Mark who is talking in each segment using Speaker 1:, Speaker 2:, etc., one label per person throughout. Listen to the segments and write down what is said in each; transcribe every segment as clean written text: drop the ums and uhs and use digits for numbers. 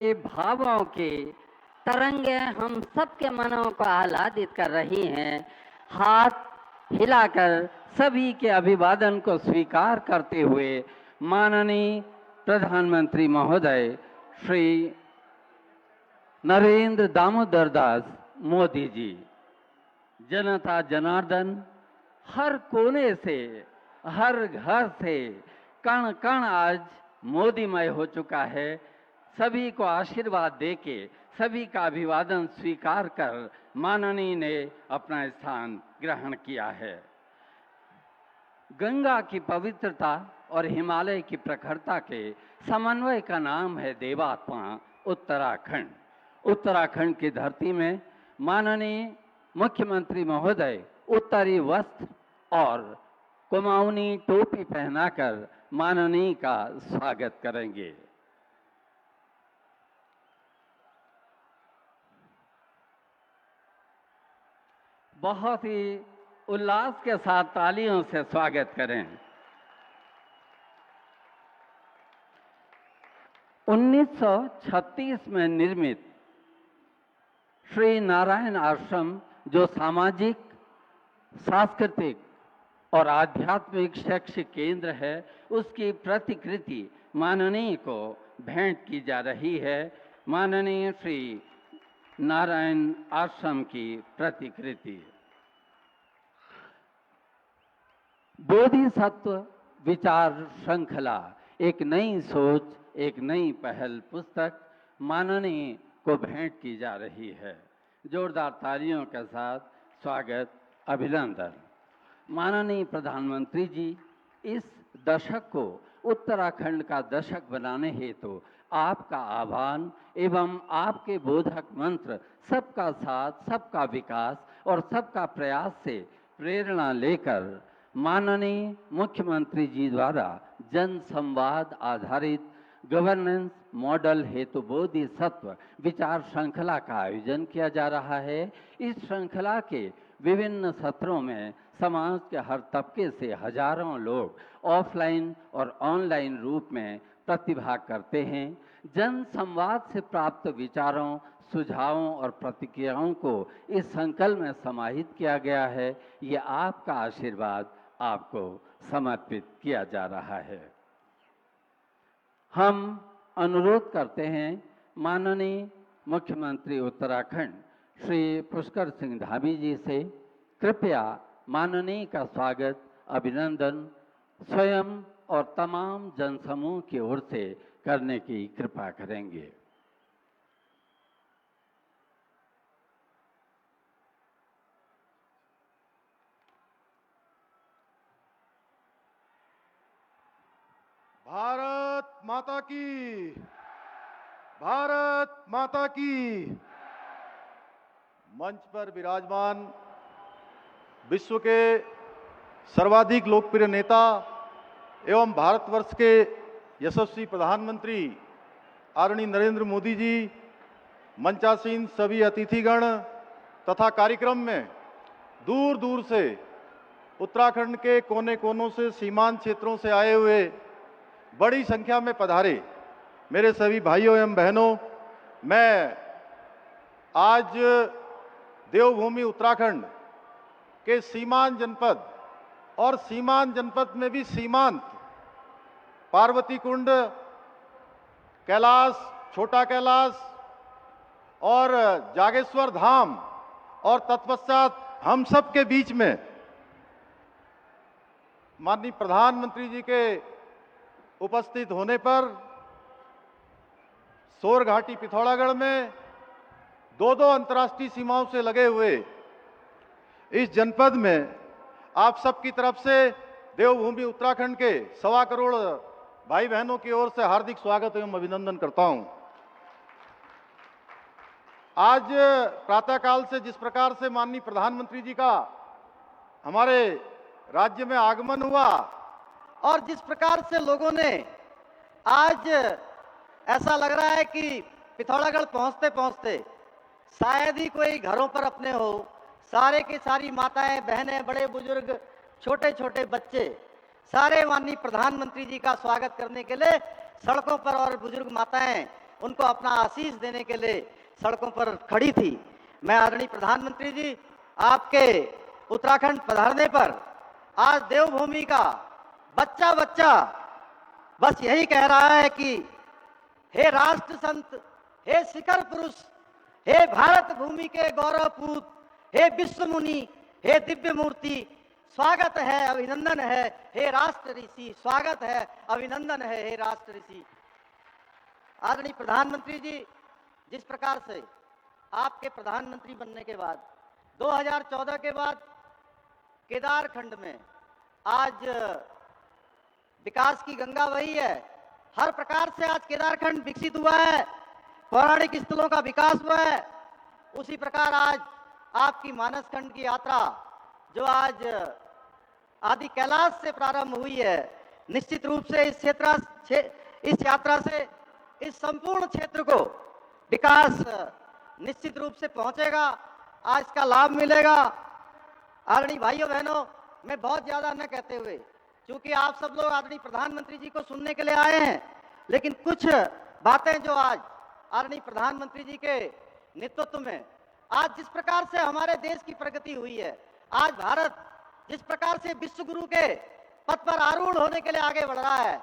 Speaker 1: के भावों की तरंगें हम सबके मनों को आह्लादित कर रही हैं। हाथ हिलाकर सभी के अभिवादन को स्वीकार करते हुए माननीय प्रधानमंत्री महोदय श्री नरेंद्र दामोदर दास मोदी जी, जनता जनार्दन हर कोने से, हर घर से कण कण आज मोदीमय हो चुका है। सभी को आशीर्वाद देके, सभी का अभिवादन स्वीकार कर माननीय ने अपना स्थान ग्रहण किया है। गंगा की पवित्रता और हिमालय की प्रखरता के समन्वय का नाम है देवात्मा उत्तराखंड। उत्तराखंड की धरती में माननीय मुख्यमंत्री महोदय उत्तरी वस्त्र और कुमाऊनी टोपी पहनाकर माननीय का स्वागत करेंगे। बहुत ही उल्लास के साथ तालियों से स्वागत करें। 1936 में निर्मित श्री नारायण आश्रम, जो सामाजिक, सांस्कृतिक और आध्यात्मिक शैक्षिक केंद्र है, उसकी प्रतिकृति माननीय को भेंट की जा रही है। माननीय श्री नारायण आश्रम की प्रतिकृति। बोधिसत्व विचार श्रृंखला, एक नई सोच, एक नई पहल पुस्तक माननीय को भेंट की जा रही है। जोरदार तालियों के साथ स्वागत, अभिनंदन। माननीय प्रधानमंत्री जी, इस दशक को उत्तराखंड का दशक बनाने हेतु आपका आह्वान एवं आपके बोधक मंत्र सबका साथ, सबका विकास और सबका प्रयास से प्रेरणा लेकर माननीय मुख्यमंत्री जी द्वारा जन संवाद आधारित गवर्नेंस मॉडल हेतु बोधिसत्व विचार श्रृंखला का आयोजन किया जा रहा है। इस श्रृंखला के विभिन्न सत्रों में समाज के हर तबके से हजारों लोग ऑफलाइन और ऑनलाइन रूप में प्रतिभाग करते हैं। जन संवाद से प्राप्त विचारों, सुझावों और प्रतिक्रियाओं को इस संकल्प में समाहित किया गया है। ये आपका आशीर्वाद आपको समर्पित किया जा रहा है। हम अनुरोध करते हैं माननीय मुख्यमंत्री उत्तराखंड श्री पुष्कर सिंह धामी जी से, कृपया माननीय का स्वागत, अभिनंदन स्वयं और तमाम जनसमूह की ओर से करने की कृपा करेंगे।
Speaker 2: भारत माता की, भारत माता की। मंच पर विराजमान विश्व के सर्वाधिक लोकप्रिय नेता एवं भारतवर्ष के यशस्वी प्रधानमंत्री आदरणीय नरेंद्र मोदी जी, मंचासीन सभी अतिथिगण तथा कार्यक्रम में दूर दूर से उत्तराखंड के कोने कोनों से, सीमांत क्षेत्रों से आए हुए बड़ी संख्या में पधारे मेरे सभी भाइयों एवं बहनों, मैं आज देवभूमि उत्तराखंड के सीमांत जनपद और सीमांत जनपद में भी सीमांत पार्वती कुंड, कैलाश, छोटा कैलाश और जागेश्वर धाम और तत्पश्चात हम सब के बीच में माननीय प्रधानमंत्री जी के उपस्थित होने पर सोर घाटी पिथौरागढ़ में दो अंतर्राष्ट्रीय सीमाओं से लगे हुए इस जनपद में आप सबकी तरफ से देवभूमि उत्तराखंड के 1.25 करोड़ भाई बहनों की ओर से हार्दिक स्वागत एवं अभिनंदन करता हूं। आज प्रातःकाल से जिस प्रकार से माननीय प्रधानमंत्री जी का हमारे राज्य में आगमन हुआ और जिस प्रकार से लोगों ने आज ऐसा लग रहा है कि पिथौरागढ़ पहुंचते पहुंचते शायद ही कोई घरों पर अपने हो, सारे की सारी माताएं, बहनें, बड़े बुजुर्ग, छोटे छोटे बच्चे सारे माननीय प्रधानमंत्री जी का स्वागत करने के लिए सड़कों पर और बुजुर्ग माताएं
Speaker 3: उनको अपना आशीष देने के लिए सड़कों पर खड़ी थी। मैं आदरणीय प्रधानमंत्री जी, आपके उत्तराखंड पधारने पर आज देवभूमि का बच्चा बच्चा बस यही कह रहा है कि हे राष्ट्र संत, हे शिखर पुरुष, हे भारत भूमि के गौरवपूत, हे विश्व मुनि, हे दिव्य मूर्ति, स्वागत है, अभिनंदन है, हे राष्ट्र ऋषि, स्वागत है, अभिनंदन है, हे राष्ट्र ऋषि। आदरणीय प्रधानमंत्री जी, जिस प्रकार से आपके प्रधानमंत्री बनने के बाद 2014 के बाद केदारखंड में आज विकास की गंगा बही है, हर प्रकार से आज केदारखंड विकसित हुआ है, पौराणिक स्थलों का विकास हुआ है। उसी प्रकार आज आपकी मानस खंड की यात्रा जो आज आदि कैलाश से प्रारंभ हुई है, निश्चित रूप से इस यात्रा से इस संपूर्ण क्षेत्र को विकास निश्चित रूप से पहुंचेगा, आज का लाभ मिलेगा। आदरणीय भाइयों बहनों, मैं बहुत ज्यादा न कहते हुए, क्योंकि आप सब लोग आदरणीय प्रधानमंत्री जी को सुनने के लिए आए हैं, लेकिन कुछ बातें जो आज आदरणीय प्रधानमंत्री जी के नेतृत्व में आज जिस प्रकार से हमारे देश की प्रगति हुई है, आज भारत जिस प्रकार से विश्व गुरु के पद पर आरूढ़ होने के लिए आगे बढ़ रहा है,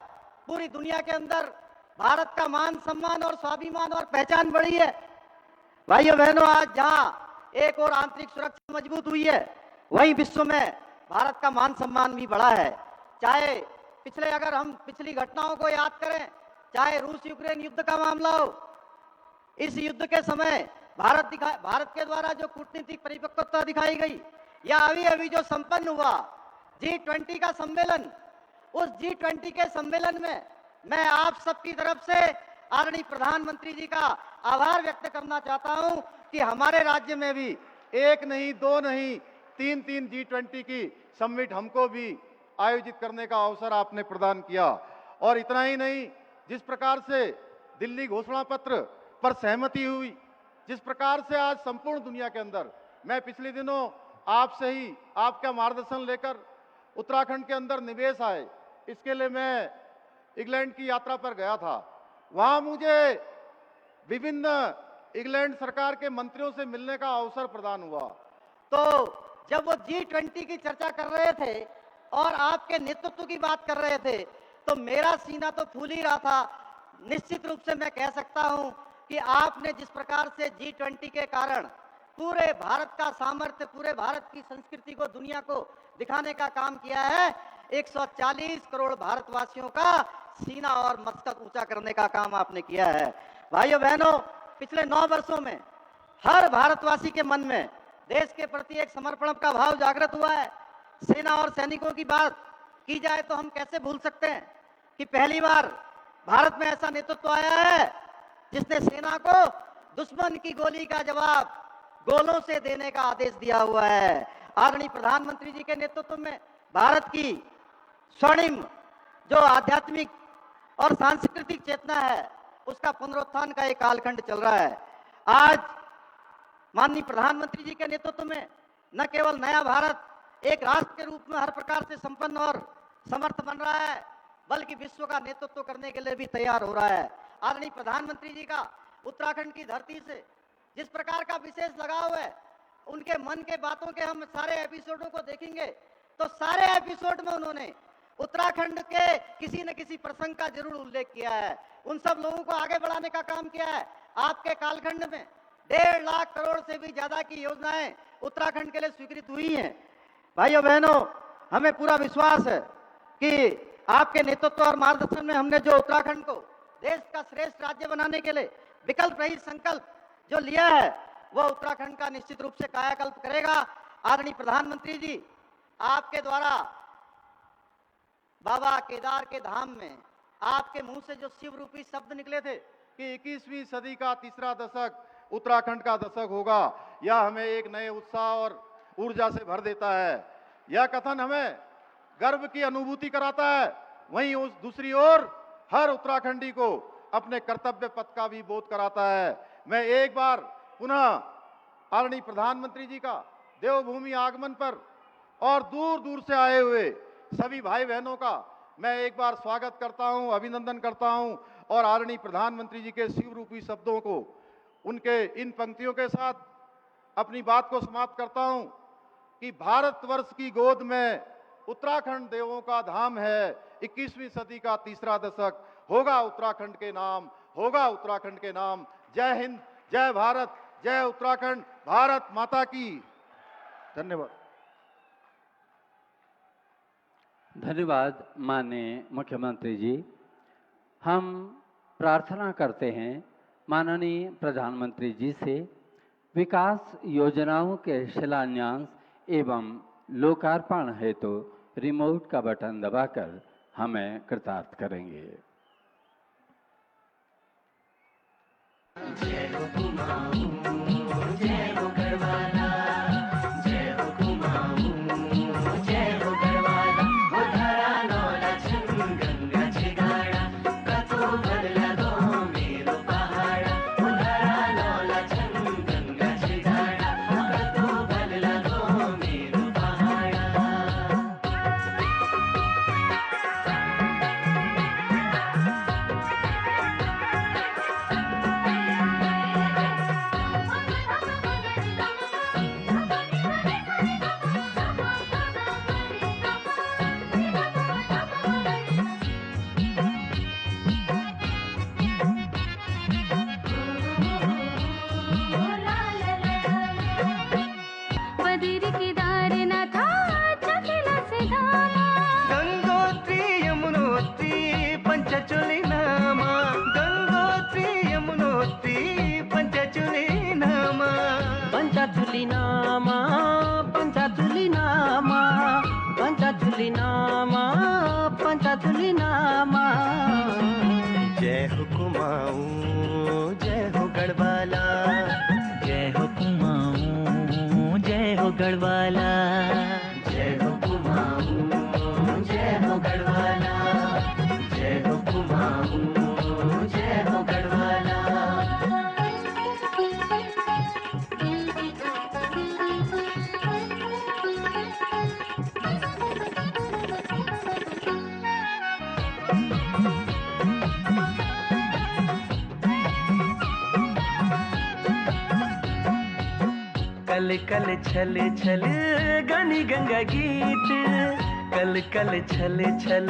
Speaker 3: पूरी दुनिया के अंदर भारत का मान सम्मान और स्वाभिमान और पहचान बढ़ी है। भाइयों बहनों, आज जहां एक और आंतरिक सुरक्षा मजबूत हुई है, वहीं विश्व में भारत का मान सम्मान भी बढ़ा है। चाहे अगर हम पिछली घटनाओं को याद करें, चाहे रूस यूक्रेन युद्ध का मामला हो, इस युद्ध के समय भारत के द्वारा जो कूटनीतिक परिपक्वता दिखाई गई, या अभी अभी जो संपन्न हुआ G20 का सम्मेलन, उस G20 के सम्मेलन में मैं आप सबकी तरफ से आदरणीय प्रधानमंत्री जी का आभार व्यक्त करना चाहता हूं कि हमारे राज्य में भी
Speaker 2: एक नहीं, दो नहीं, तीन G20 की समिट हमको भी आयोजित करने का अवसर आपने प्रदान किया। और इतना ही नहीं, जिस प्रकार से दिल्ली घोषणा पत्र पर सहमति हुई, जिस प्रकार से आज संपूर्ण दुनिया के अंदर, मैं पिछले दिनों आपसे ही आपका मार्गदर्शन लेकर उत्तराखंड के अंदर निवेश आए, इसके लिए मैं इंग्लैंड की यात्रा पर गया था। वहां मुझे विभिन्न इंग्लैंड सरकार के मंत्रियों से मिलने का अवसर प्रदान हुआ।
Speaker 3: तो जब वो G20 की चर्चा कर रहे थे और आपके नेतृत्व की बात कर रहे थे, तो मेरा सीना तो फूल ही रहा था। निश्चित रूप से मैं कह सकता हूं कि आपने जिस प्रकार से G20 के कारण पूरे भारत का सामर्थ्य, पूरे भारत की संस्कृति को दुनिया को दिखाने का काम किया है, 140 करोड़ भारतवासियों का सीना और मस्तक ऊंचा करने का काम आपने किया है। भाइयों बहनों, पिछले 9 वर्षों में हर भारतवासी के मन में देश के प्रति एक समर्पण का भाव जागृत हुआ है। सेना और सैनिकों की बात की जाए तो हम कैसे भूल सकते हैं कि पहली बार भारत में ऐसा नेतृत्व आया है जिसने सेना को दुश्मन की गोली का जवाब गोलों से देने का आदेश दिया हुआ है। आदरणीय प्रधानमंत्री जी के नेतृत्व में भारत की स्वर्णिम जो आध्यात्मिक और सांस्कृतिक चेतना है, उसका पुनरुत्थान का एक कालखंड चल रहा है। आज माननीय प्रधानमंत्री जी के नेतृत्व में न केवल नया भारत एक राष्ट्र के रूप में हर प्रकार से संपन्न और समर्थ बन रहा है, बल्कि विश्व का नेतृत्व करने के लिए भी तैयार हो रहा है। आदरणीय प्रधानमंत्री जी का उत्तराखंड की धरती से जिस प्रकार का विशेष लगाव है, उनके मन के बातों के हम सारे एपिसोडों को देखेंगे तो सारे एपिसोड में उन्होंने उत्तराखंड के किसी न किसी प्रसंग का जरूर उल्लेख किया है, उन सब लोगों को आगे बढ़ाने का काम किया है। आपके कालखंड में 1.5 लाख करोड़ से भी ज्यादा की योजनाएं उत्तराखंड के लिए स्वीकृत हुई हैं। भाइयों बहनों, हमें पूरा विश्वास है कि आपके नेतृत्व और मार्गदर्शन में हमने जो उत्तराखंड को देश का श्रेष्ठ राज्य बनाने के लिए विकल्प रहित संकल्प जो लिया है, वह उत्तराखंड का निश्चित रूप से कायाकल्प करेगा। आदरणीय प्रधानमंत्री जी, आपके द्वारा बाबा केदार के धाम में आपके मुंह से जो शिव रूपी शब्द निकले थे
Speaker 2: कि 21वीं सदी का तीसरा दशक उत्तराखंड का दशक होगा, यह हमें एक नए उत्साह और ऊर्जा से भर देता है। यह कथन हमें गर्व की अनुभूति कराता है, वहीं उस दूसरी ओर हर उत्तराखंडी को अपने कर्तव्य पथ का भी बोध कराता है। मैं एक बार पुनः आदरणीय प्रधानमंत्री जी का देवभूमि आगमन पर और दूर दूर से आए हुए सभी भाई बहनों का मैं एक बार स्वागत करता हूं, अभिनंदन करता हूं और आदरणीय प्रधानमंत्री जी के शिव रूपी शब्दों को उनके इन पंक्तियों के साथ अपनी बात को समाप्त करता हूं कि भारतवर्ष की गोद में उत्तराखंड देवों का धाम है। 21वीं सदी का तीसरा दशक होगा उत्तराखंड के नाम, होगा उत्तराखंड के नाम। जय हिंद, जय भारत, जय उत्तराखंड, भारत माता की। धन्यवाद।
Speaker 1: धन्यवाद माननीय मुख्यमंत्री जी। हम प्रार्थना करते हैं माननीय प्रधानमंत्री जी से विकास योजनाओं के शिलान्यास एवं लोकार्पण हेतु रिमोट का बटन दबाकर हमें कृतार्थ करेंगे।
Speaker 4: जय हो कुमाऊं, जय हो गढ़वाला, जय हो कुमाऊं, जय हो गढ़वाला, हो धरा नौला छन गंगा छिगाड़ा, कतो बदला दो मेरो पहाड़ा, हो धरा नौला छन गंगा छिगाड़ा, कतो बदला दो मेरो पहाड़ा।
Speaker 5: बद्री केदारनाथ चकिला से धामा,
Speaker 4: गंगोत्री यमुनोत्री पंचचूली नामा, गंगोत्री यमुनोत्री पंचचूली नामा,
Speaker 6: पंचाचुली नामा, पंचाचुली नामा, पंचाचुली नामा, पंचाचुली नामा।
Speaker 4: जय हो कुमाऊं, जय हो गढ़वाला,
Speaker 6: जय हो कुमाऊं, जय हो गढ़वाला,
Speaker 4: जय हो कुमाऊं, जय हो गढ़वाला, जय हो कुमाऊं, जय हो गढ़वाला। कल कल छल छल गानी गंगा गीत, कल कल छल छल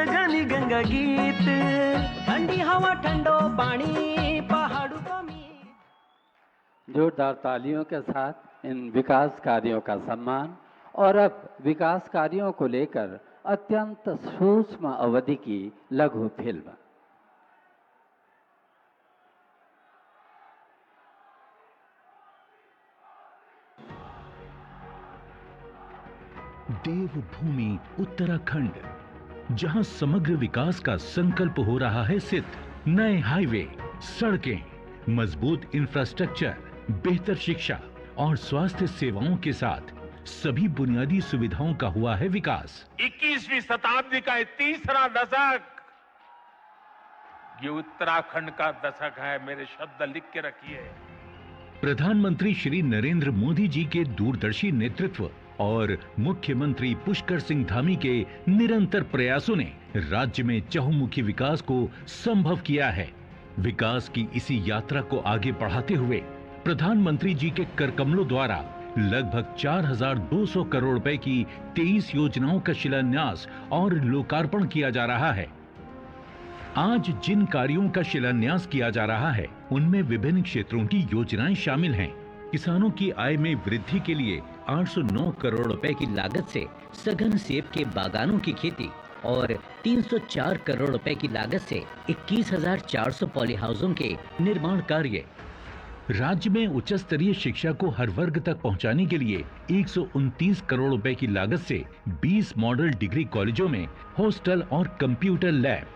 Speaker 4: गानी गंगा गीत,
Speaker 6: ठंडी हवा ठंडो पानी पहाड़ों का मीत।
Speaker 1: जोरदार तालियों के साथ इन विकास कार्यों का सम्मान। और अब विकास कार्यों को लेकर अत्यंत सूक्ष्म अवधि की लघु फिल्म।
Speaker 7: देवभूमि उत्तराखंड, जहां समग्र विकास का संकल्प हो रहा है सिद्ध। नए हाईवे, सड़कें, मजबूत इंफ्रास्ट्रक्चर, बेहतर शिक्षा और स्वास्थ्य सेवाओं के साथ सभी बुनियादी सुविधाओं का हुआ है विकास।
Speaker 8: 21वीं शताब्दी का ये तीसरा दशक, ये उत्तराखंड का दशक है। मेरे शब्द लिख के रखिए।
Speaker 7: प्रधानमंत्री श्री नरेंद्र मोदी जी के दूरदर्शी नेतृत्व और मुख्यमंत्री पुष्कर सिंह धामी के निरंतर प्रयासों ने राज्य में चहुमुखी विकास को संभव किया है। विकास की इसी यात्रा को आगे बढ़ाते हुए प्रधानमंत्री जी के करकमलों द्वारा लगभग 4,200 करोड़ रुपए की 23 योजनाओं का शिलान्यास और लोकार्पण किया जा रहा है। आज जिन कार्यों का शिलान्यास किया जा रहा है उनमें विभिन्न क्षेत्रों की योजनाएं शामिल हैं। किसानों की आय में वृद्धि के लिए 809 करोड़ रुपए की लागत से सघन सेब के बागानों की खेती और 304 करोड़ रुपए की लागत से 21,400 पॉली हाउसों के निर्माण कार्य। राज्य में उच्च स्तरीय शिक्षा को हर वर्ग तक पहुंचाने के लिए 129 करोड़ रुपए की लागत से 20 मॉडल डिग्री कॉलेजों में हॉस्टल और कंप्यूटर लैब।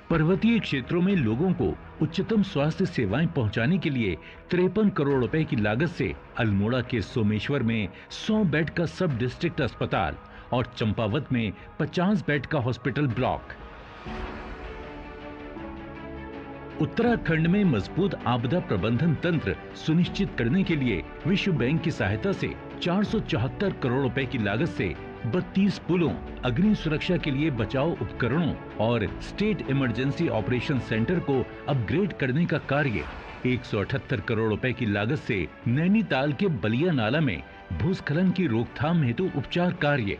Speaker 7: पर्वतीय क्षेत्रों में लोगों को उच्चतम स्वास्थ्य सेवाएं पहुंचाने के लिए 53 करोड़ रुपए की लागत से अल्मोड़ा के सोमेश्वर में 100 बेड का सब डिस्ट्रिक्ट अस्पताल और चंपावत में 50 बेड का हॉस्पिटल ब्लॉक। उत्तराखंड में मजबूत आपदा प्रबंधन तंत्र सुनिश्चित करने के लिए विश्व बैंक की सहायता से 474 करोड़ रुपए की लागत से 32 पुलों, अग्नि सुरक्षा के लिए बचाव उपकरणों और स्टेट इमरजेंसी ऑपरेशन सेंटर को अपग्रेड करने का कार्य, 178 करोड़ रुपए की लागत से नैनीताल के बलिया नाला में भूस्खलन की रोकथाम हेतु उपचार कार्य,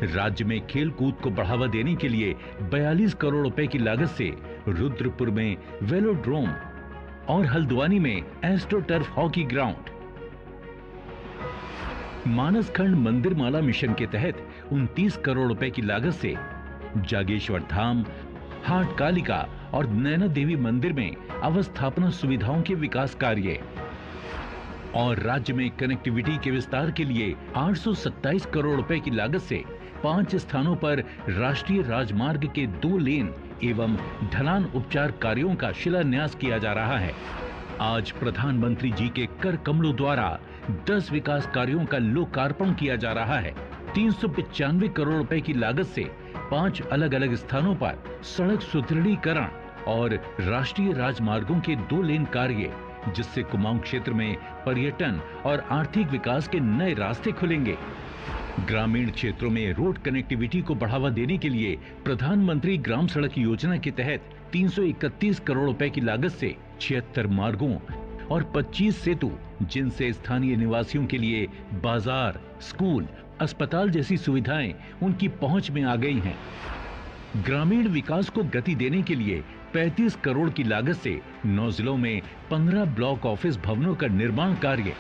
Speaker 7: राज्य में खेल कूद को बढ़ावा देने के लिए 42 करोड़ रुपए की लागत से रुद्रपुर में वेलोड्रोम और हल्द्वानी में एस्ट्रोटर्फ हॉकी ग्राउंड, मानसखंड मंदिर माला मिशन के तहत 29 करोड़ रुपए की लागत से जागेश्वर धाम, हाट कालिका और नैना देवी मंदिर में अवस्थापना सुविधाओं के विकास कार्य और राज्य में कनेक्टिविटी के विस्तार के लिए 827 करोड़ रुपए की लागत से 5 स्थानों पर राष्ट्रीय राजमार्ग के 2 लेन एवं ढलान उपचार कार्यों का शिलान्यास किया जा रहा है। आज प्रधानमंत्री जी के कर कमलों द्वारा 10 विकास कार्यों का लोकार्पण किया जा रहा है। 395 करोड़ रुपए की लागत से 5 अलग अलग स्थानों पर सड़क सुदृढ़ीकरण और राष्ट्रीय राजमार्गों के 2 लेन कार्य, जिससे कुमाऊं क्षेत्र में पर्यटन और आर्थिक विकास के नए रास्ते खुलेंगे। ग्रामीण क्षेत्रों में रोड कनेक्टिविटी को बढ़ावा देने के लिए प्रधानमंत्री ग्राम सड़क योजना के तहत 331 करोड़ रुपए की लागत से 76 मार्गों और 25 सेतु, जिनसे स्थानीय निवासियों के लिए बाजार, स्कूल, अस्पताल जैसी सुविधाएं उनकी पहुंच में आ गई हैं। ग्रामीण विकास को गति देने के लिए 35 करोड़ की लागत से 9 जिलों में 15 ब्लॉक ऑफिस भवनों का निर्माण कार्य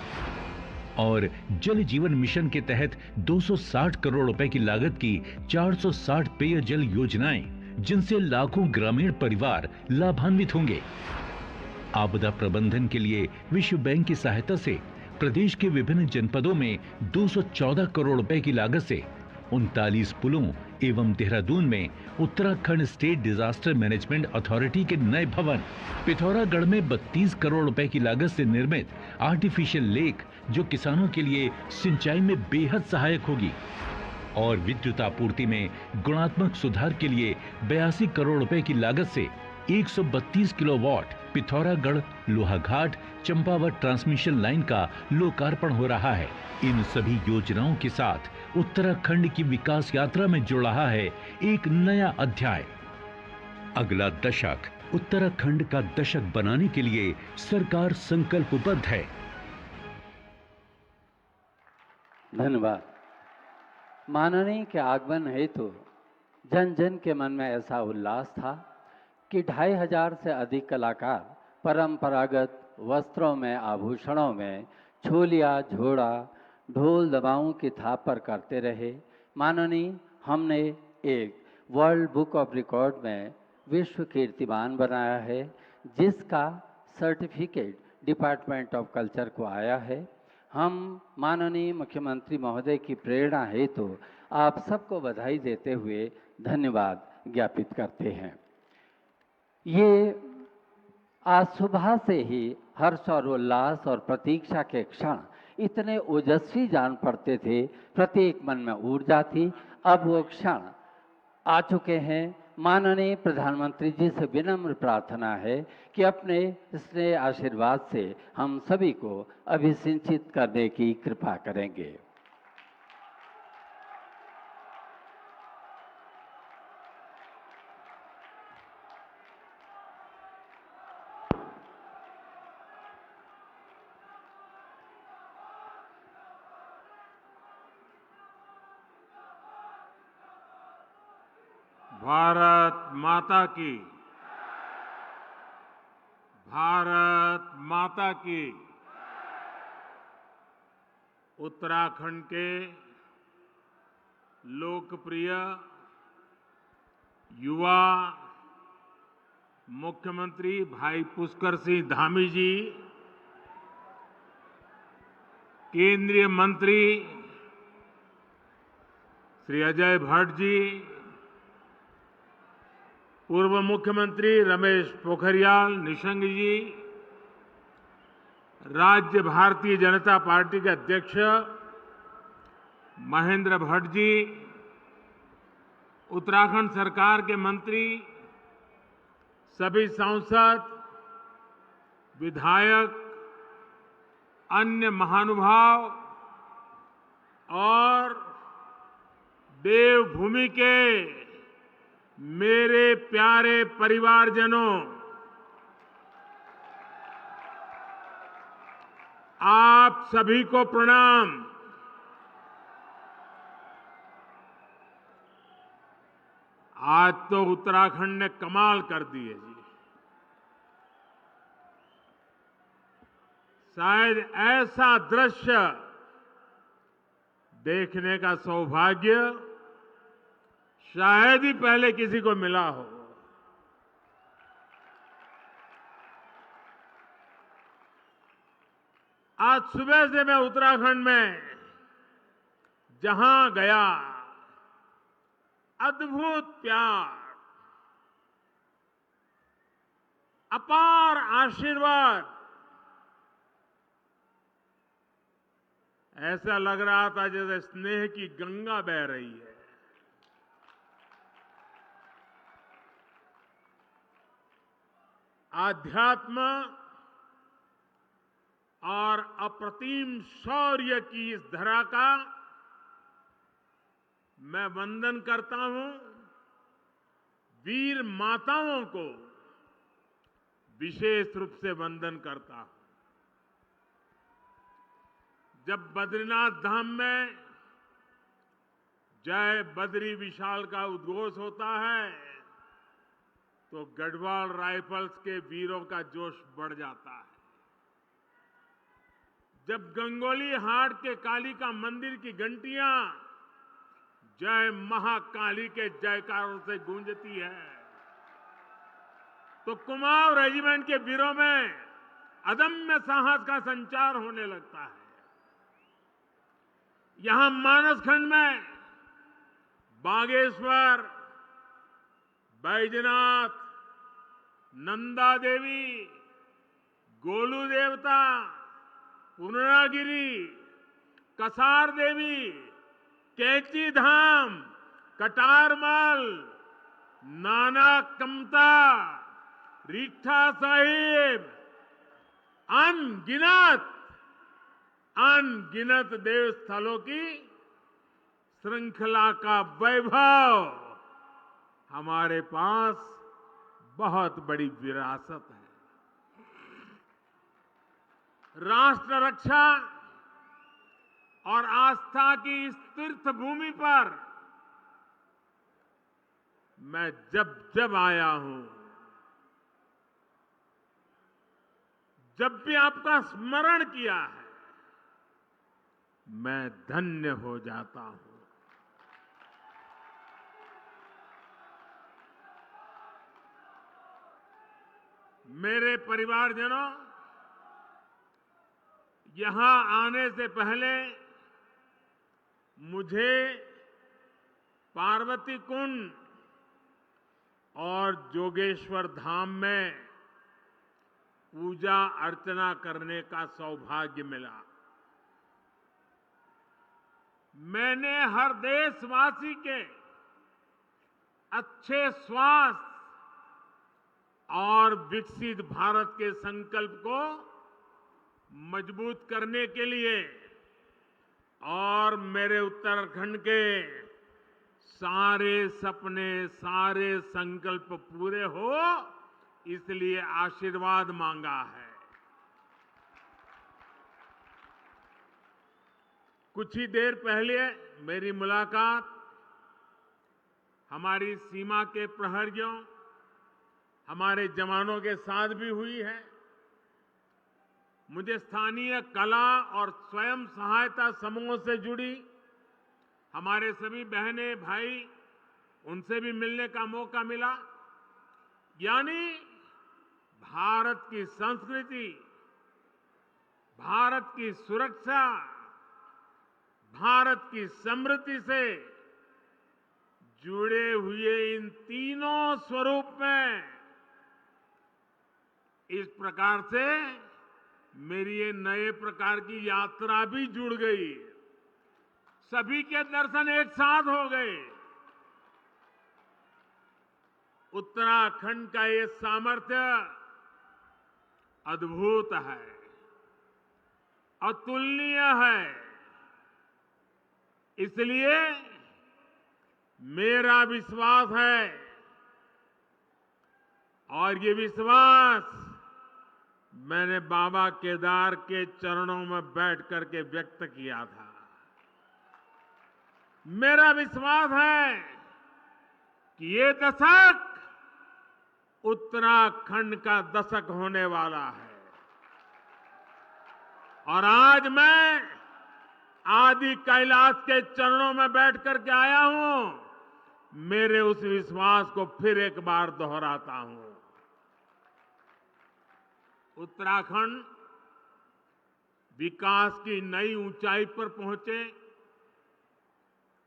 Speaker 7: और जल जीवन मिशन के तहत 260 करोड़ रुपए की लागत की 460 पेयजल योजनाएं, जिनसे लाखों ग्रामीण परिवार लाभान्वित होंगे। आपदा प्रबंधन के लिए विश्व बैंक की सहायता से प्रदेश के विभिन्न जनपदों में 214 करोड़ रुपए की लागत से 39 पुलों एवं देहरादून में Uttarakhand state disaster management authority के नए भवन, पिथौरागढ़ में 32 करोड़ रुपए की लागत से निर्मित आर्टिफिशियल लेक, जो किसानों के लिए सिंचाई में बेहद सहायक होगी, और विद्युत आपूर्ति में गुणात्मक सुधार के लिए 82 करोड़ रुपए की लागत से 132 kilowatt Pithoragarh Lohaghat Champawat transmission line का लोकार्पण हो रहा है। इन सभी योजनाओं के साथ उत्तराखंड की विकास यात्रा में जुड़ रहा है एक नया अध्याय। अगला दशक उत्तराखंड का दशक बनाने के लिए सरकार संकल्पबद्ध है।
Speaker 1: धन्यवाद। माननीय के आगमन हेतु जन जन के मन में ऐसा उल्लास था कि 2500 से अधिक कलाकार परंपरागत वस्त्रों में, आभूषणों में छोलिया, झोड़ा, ढोल दबाओं की थाप पर करते रहे। माननीय, हमने एक वर्ल्ड बुक ऑफ रिकॉर्ड में विश्व कीर्तिमान बनाया है, जिसका सर्टिफिकेट डिपार्टमेंट ऑफ कल्चर को आया है। हम माननीय मुख्यमंत्री महोदय की प्रेरणा हेतु आप सबको बधाई देते हुए धन्यवाद ज्ञापित करते हैं। ये आज सुबह से ही हर्ष और उल्लास और प्रतीक्षा के क्षण इतने ओजस्वी जान पड़ते थे, प्रत्येक मन में ऊर्जा थी। अब वो क्षण आ चुके हैं। माननीय प्रधानमंत्री जी से विनम्र प्रार्थना है कि अपने स्नेह आशीर्वाद से हम सभी को अभिसिंचित करने की कृपा करेंगे।
Speaker 8: भारत माता की, भारत माता की। उत्तराखंड के लोकप्रिय युवा मुख्यमंत्री भाई पुष्कर सिंह धामी जी, केंद्रीय मंत्री श्री अजय भट्ट जी, पूर्व मुख्यमंत्री रमेश पोखरियाल निशंक जी, राज्य भारतीय जनता पार्टी के अध्यक्ष महेंद्र भट्ट जी, उत्तराखंड सरकार के मंत्री, सभी सांसद, विधायक, अन्य महानुभाव और देवभूमि के मेरे प्यारे परिवारजनों, आप सभी को प्रणाम। आज तो उत्तराखंड ने कमाल कर दी है जी। शायद ऐसा दृश्य देखने का सौभाग्य शायद ही पहले किसी को मिला हो। आज सुबह से मैं उत्तराखंड में जहां गया, अद्भुत प्यार, अपार आशीर्वाद, ऐसा लग रहा था जैसे स्नेह की गंगा बह रही है। आध्यात्म और अप्रतिम शौर्य की इस धरा का मैं वंदन करता हूं। वीर माताओं को विशेष रूप से वंदन करता हूं। जब बद्रीनाथ धाम में जय बद्री विशाल का उद्घोष होता है तो गढ़वाल राइफल्स के वीरों का जोश बढ़ जाता है। जब गंगोली हाट के कालिका मंदिर की घंटियां जय महाकाली के जयकारों से गूंजती है तो कुमाऊं रेजिमेंट के वीरों में अदम्य साहस का संचार होने लगता है। यहां मानसखंड में बागेश्वर, बैजनाथ, नंदा देवी, गोलू देवता, पूर्णागिरी, कसार देवी, कैची धाम, कटारमल, नाना कमता, रीठा साहिब, अनगिनत देव स्थलों की श्रृंखला का वैभव हमारे पास बहुत बड़ी विरासत है। राष्ट्र रक्षा और आस्था की इस तीर्थ भूमि पर मैं जब जब आया हूं, जब भी आपका स्मरण किया है, मैं धन्य हो जाता हूं। मेरे परिवारजनों, यहां आने से पहले मुझे पार्वती कुंड और जोगेश्वर धाम में पूजा अर्चना करने का सौभाग्य मिला। मैंने हर देशवासी के अच्छे स्वास्थ्य और विकसित भारत के संकल्प को मजबूत करने के लिए और मेरे उत्तराखंड के सारे सपने, सारे संकल्प पूरे हो, इसलिए आशीर्वाद मांगा है। कुछ ही देर पहले मेरी मुलाकात हमारी सीमा के प्रहरियों, हमारे जवानों के साथ भी हुई है। मुझे स्थानीय कला और स्वयं सहायता समूहों से जुड़ी हमारे सभी बहनें भाई, उनसे भी मिलने का मौका मिला। यानी भारत की संस्कृति, भारत की सुरक्षा, भारत की समृद्धि से जुड़े हुए इन तीनों स्वरूप में इस प्रकार से मेरी ये नए प्रकार की यात्रा भी जुड़ गई। सभी के दर्शन एक साथ हो गए। उत्तराखंड का ये सामर्थ्य अद्भुत है, अतुलनीय है। इसलिए मेरा विश्वास है और ये विश्वास मैंने बाबा केदार के चरणों में बैठ करके व्यक्त किया था। मेरा विश्वास है कि ये दशक उत्तराखंड का दशक होने वाला है और आज मैं आदि कैलाश के चरणों में बैठ करके आया हूं। मेरे उस विश्वास को फिर एक बार दोहराता हूं। उत्तराखंड विकास की नई ऊंचाई पर पहुंचे,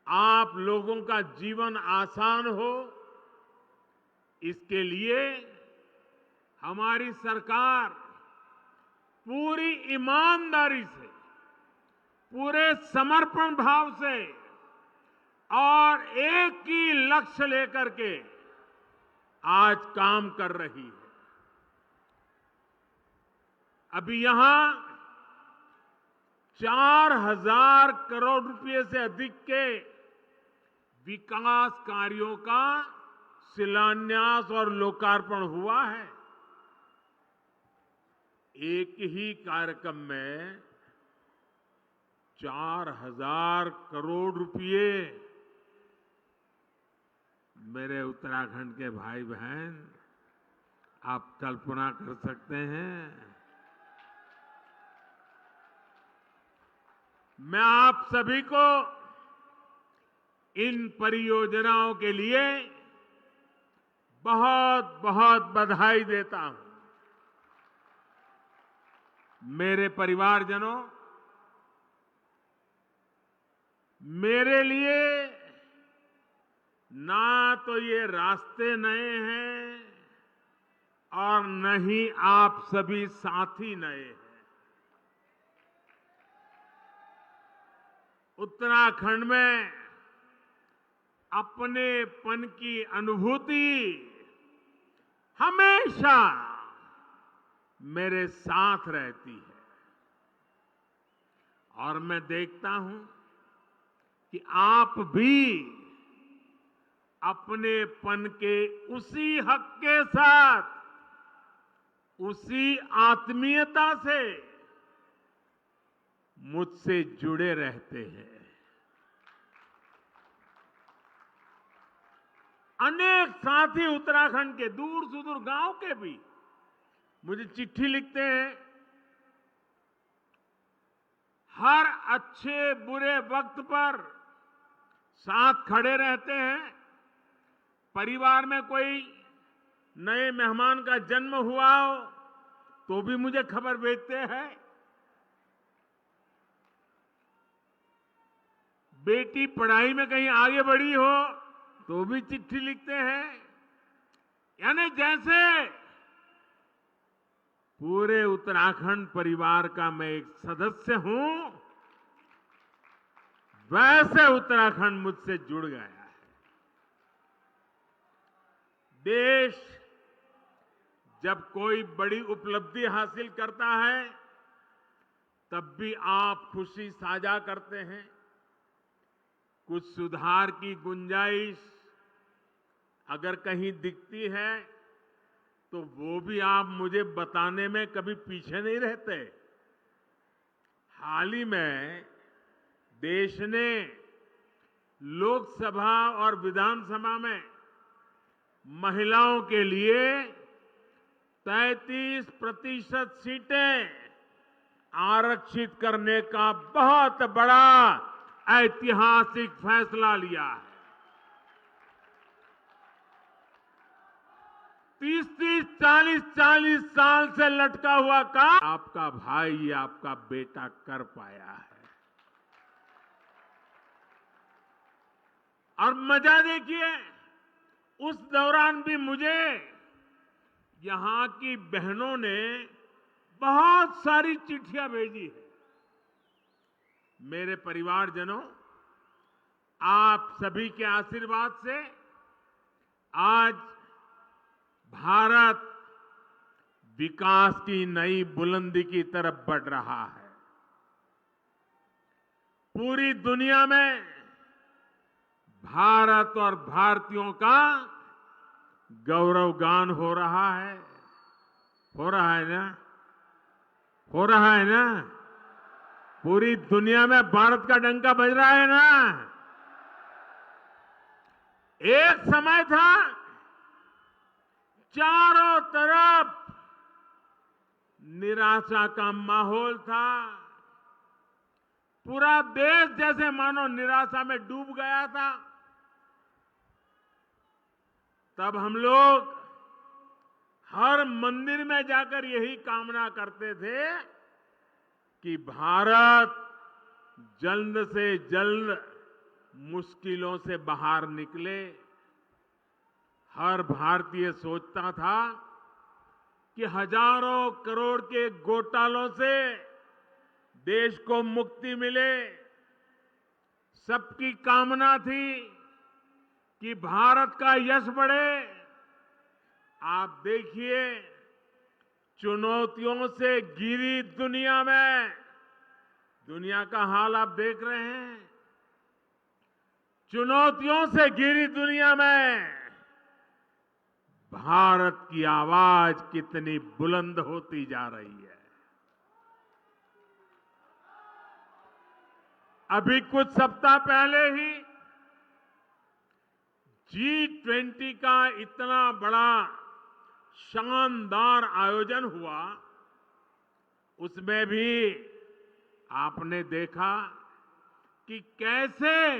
Speaker 8: आप लोगों का जीवन आसान हो, इसके लिए हमारी सरकार पूरी ईमानदारी से, पूरे समर्पण भाव से और एक ही लक्ष्य लेकर के आज काम कर रही है। अभी यहां 4,000 करोड़ रुपए से अधिक के विकास कार्यों का शिलान्यास और लोकार्पण हुआ है। एक ही कार्यक्रम में 4,000 करोड़ रुपए। मेरे उत्तराखंड के भाई बहन, आप कल्पना कर सकते हैं। मैं आप सभी को इन परियोजनाओं के लिए बहुत बहुत बधाई देता हूं। मेरे परिवारजनों, मेरे लिए ना तो ये रास्ते नए हैं और न ही आप सभी साथी नए हैं। उत्तराखंड में अपनेपन की अनुभूति हमेशा मेरे साथ रहती है और मैं देखता हूं कि आप भी अपनेपन के उसी हक के साथ, उसी आत्मीयता से मुझसे जुड़े रहते हैं। अनेक साथी उत्तराखंड के दूर सुदूर गांव के भी मुझे चिट्ठी लिखते हैं। हर अच्छे बुरे वक्त पर साथ खड़े रहते हैं। परिवार में कोई नए मेहमान का जन्म हुआ हो तो भी मुझे खबर भेजते हैं। बेटी पढ़ाई में कहीं आगे बढ़ी हो तो भी चिट्ठी लिखते हैं। यानी जैसे पूरे उत्तराखंड परिवार का मैं एक सदस्य हूं, वैसे उत्तराखंड मुझसे जुड़ गया है। देश जब कोई बड़ी उपलब्धि हासिल करता है तब भी आप खुशी साझा करते हैं। कुछ सुधार की गुंजाइश अगर कहीं दिखती है तो वो भी आप मुझे बताने में कभी पीछे नहीं रहते। हाल ही में देश ने लोकसभा और विधानसभा में महिलाओं के लिए 33% सीटें आरक्षित करने का बहुत बड़ा ऐतिहासिक फैसला लिया है। 30-30, 40-40 साल से लटका हुआ काम आपका भाई, आपका बेटा कर पाया है। और मजा देखिए, उस दौरान भी मुझे यहां की बहनों ने बहुत सारी चिट्ठियां भेजी है। मेरे परिवारजनों, आप सभी के आशीर्वाद से आज भारत विकास की नई बुलंदी की तरफ बढ़ रहा है। पूरी दुनिया में भारत और भारतीयों का गौरवगान हो रहा है। हो रहा है ना? हो रहा है ना? पूरी दुनिया में भारत का डंका बज रहा है ना? एक समय था चारों तरफ निराशा का माहौल था। पूरा देश जैसे मानो निराशा में डूब गया था। तब हम लोग हर मंदिर में जाकर यही कामना करते थे कि भारत जल्द से जल्द मुश्किलों से बाहर निकले। हर भारतीय सोचता था कि हजारों करोड़ के घोटालों से देश को मुक्ति मिले। सबकी कामना थी कि भारत का यश बढ़े। आप देखिए, चुनौतियों से घिरी दुनिया में, दुनिया का हाल आप देख रहे हैं। चुनौतियों से घिरी दुनिया में भारत की आवाज कितनी बुलंद होती जा रही है। अभी कुछ सप्ताह पहले ही G20 का इतना बड़ा शानदार आयोजन हुआ। उसमें भी आपने देखा कि कैसे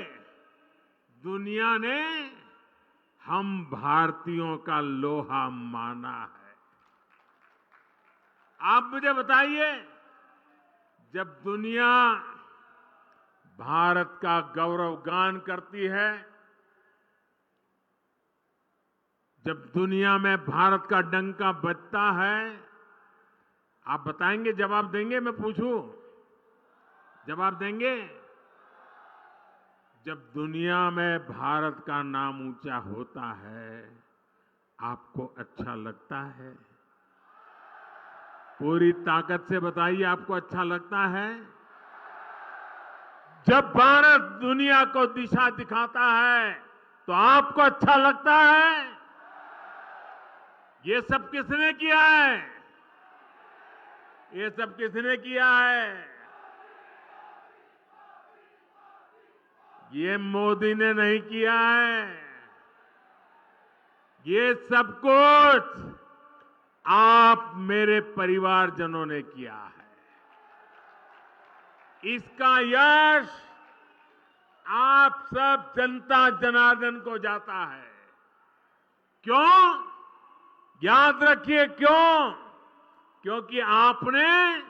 Speaker 8: दुनिया ने हम भारतीयों का लोहा माना है। आप मुझे बताइए, जब दुनिया भारत का गौरवगान करती है, जब दुनिया में भारत का डंका बजता है, आप बताएंगे, जवाब देंगे? मैं पूछूं, जवाब देंगे? जब दुनिया में भारत का नाम ऊंचा होता है, आपको अच्छा लगता है? पूरी ताकत से बताइए, आपको अच्छा लगता है? जब भारत दुनिया को दिशा दिखाता है, तो आपको अच्छा लगता है? ये सब किसने किया है? ये सब किसने किया है? ये मोदी ने नहीं किया है। ये सब कुछ आप मेरे परिवारजनों ने किया है। इसका यश आप सब जनता जनार्दन को जाता है। क्यों? याद रखिए क्यों? क्योंकि आपने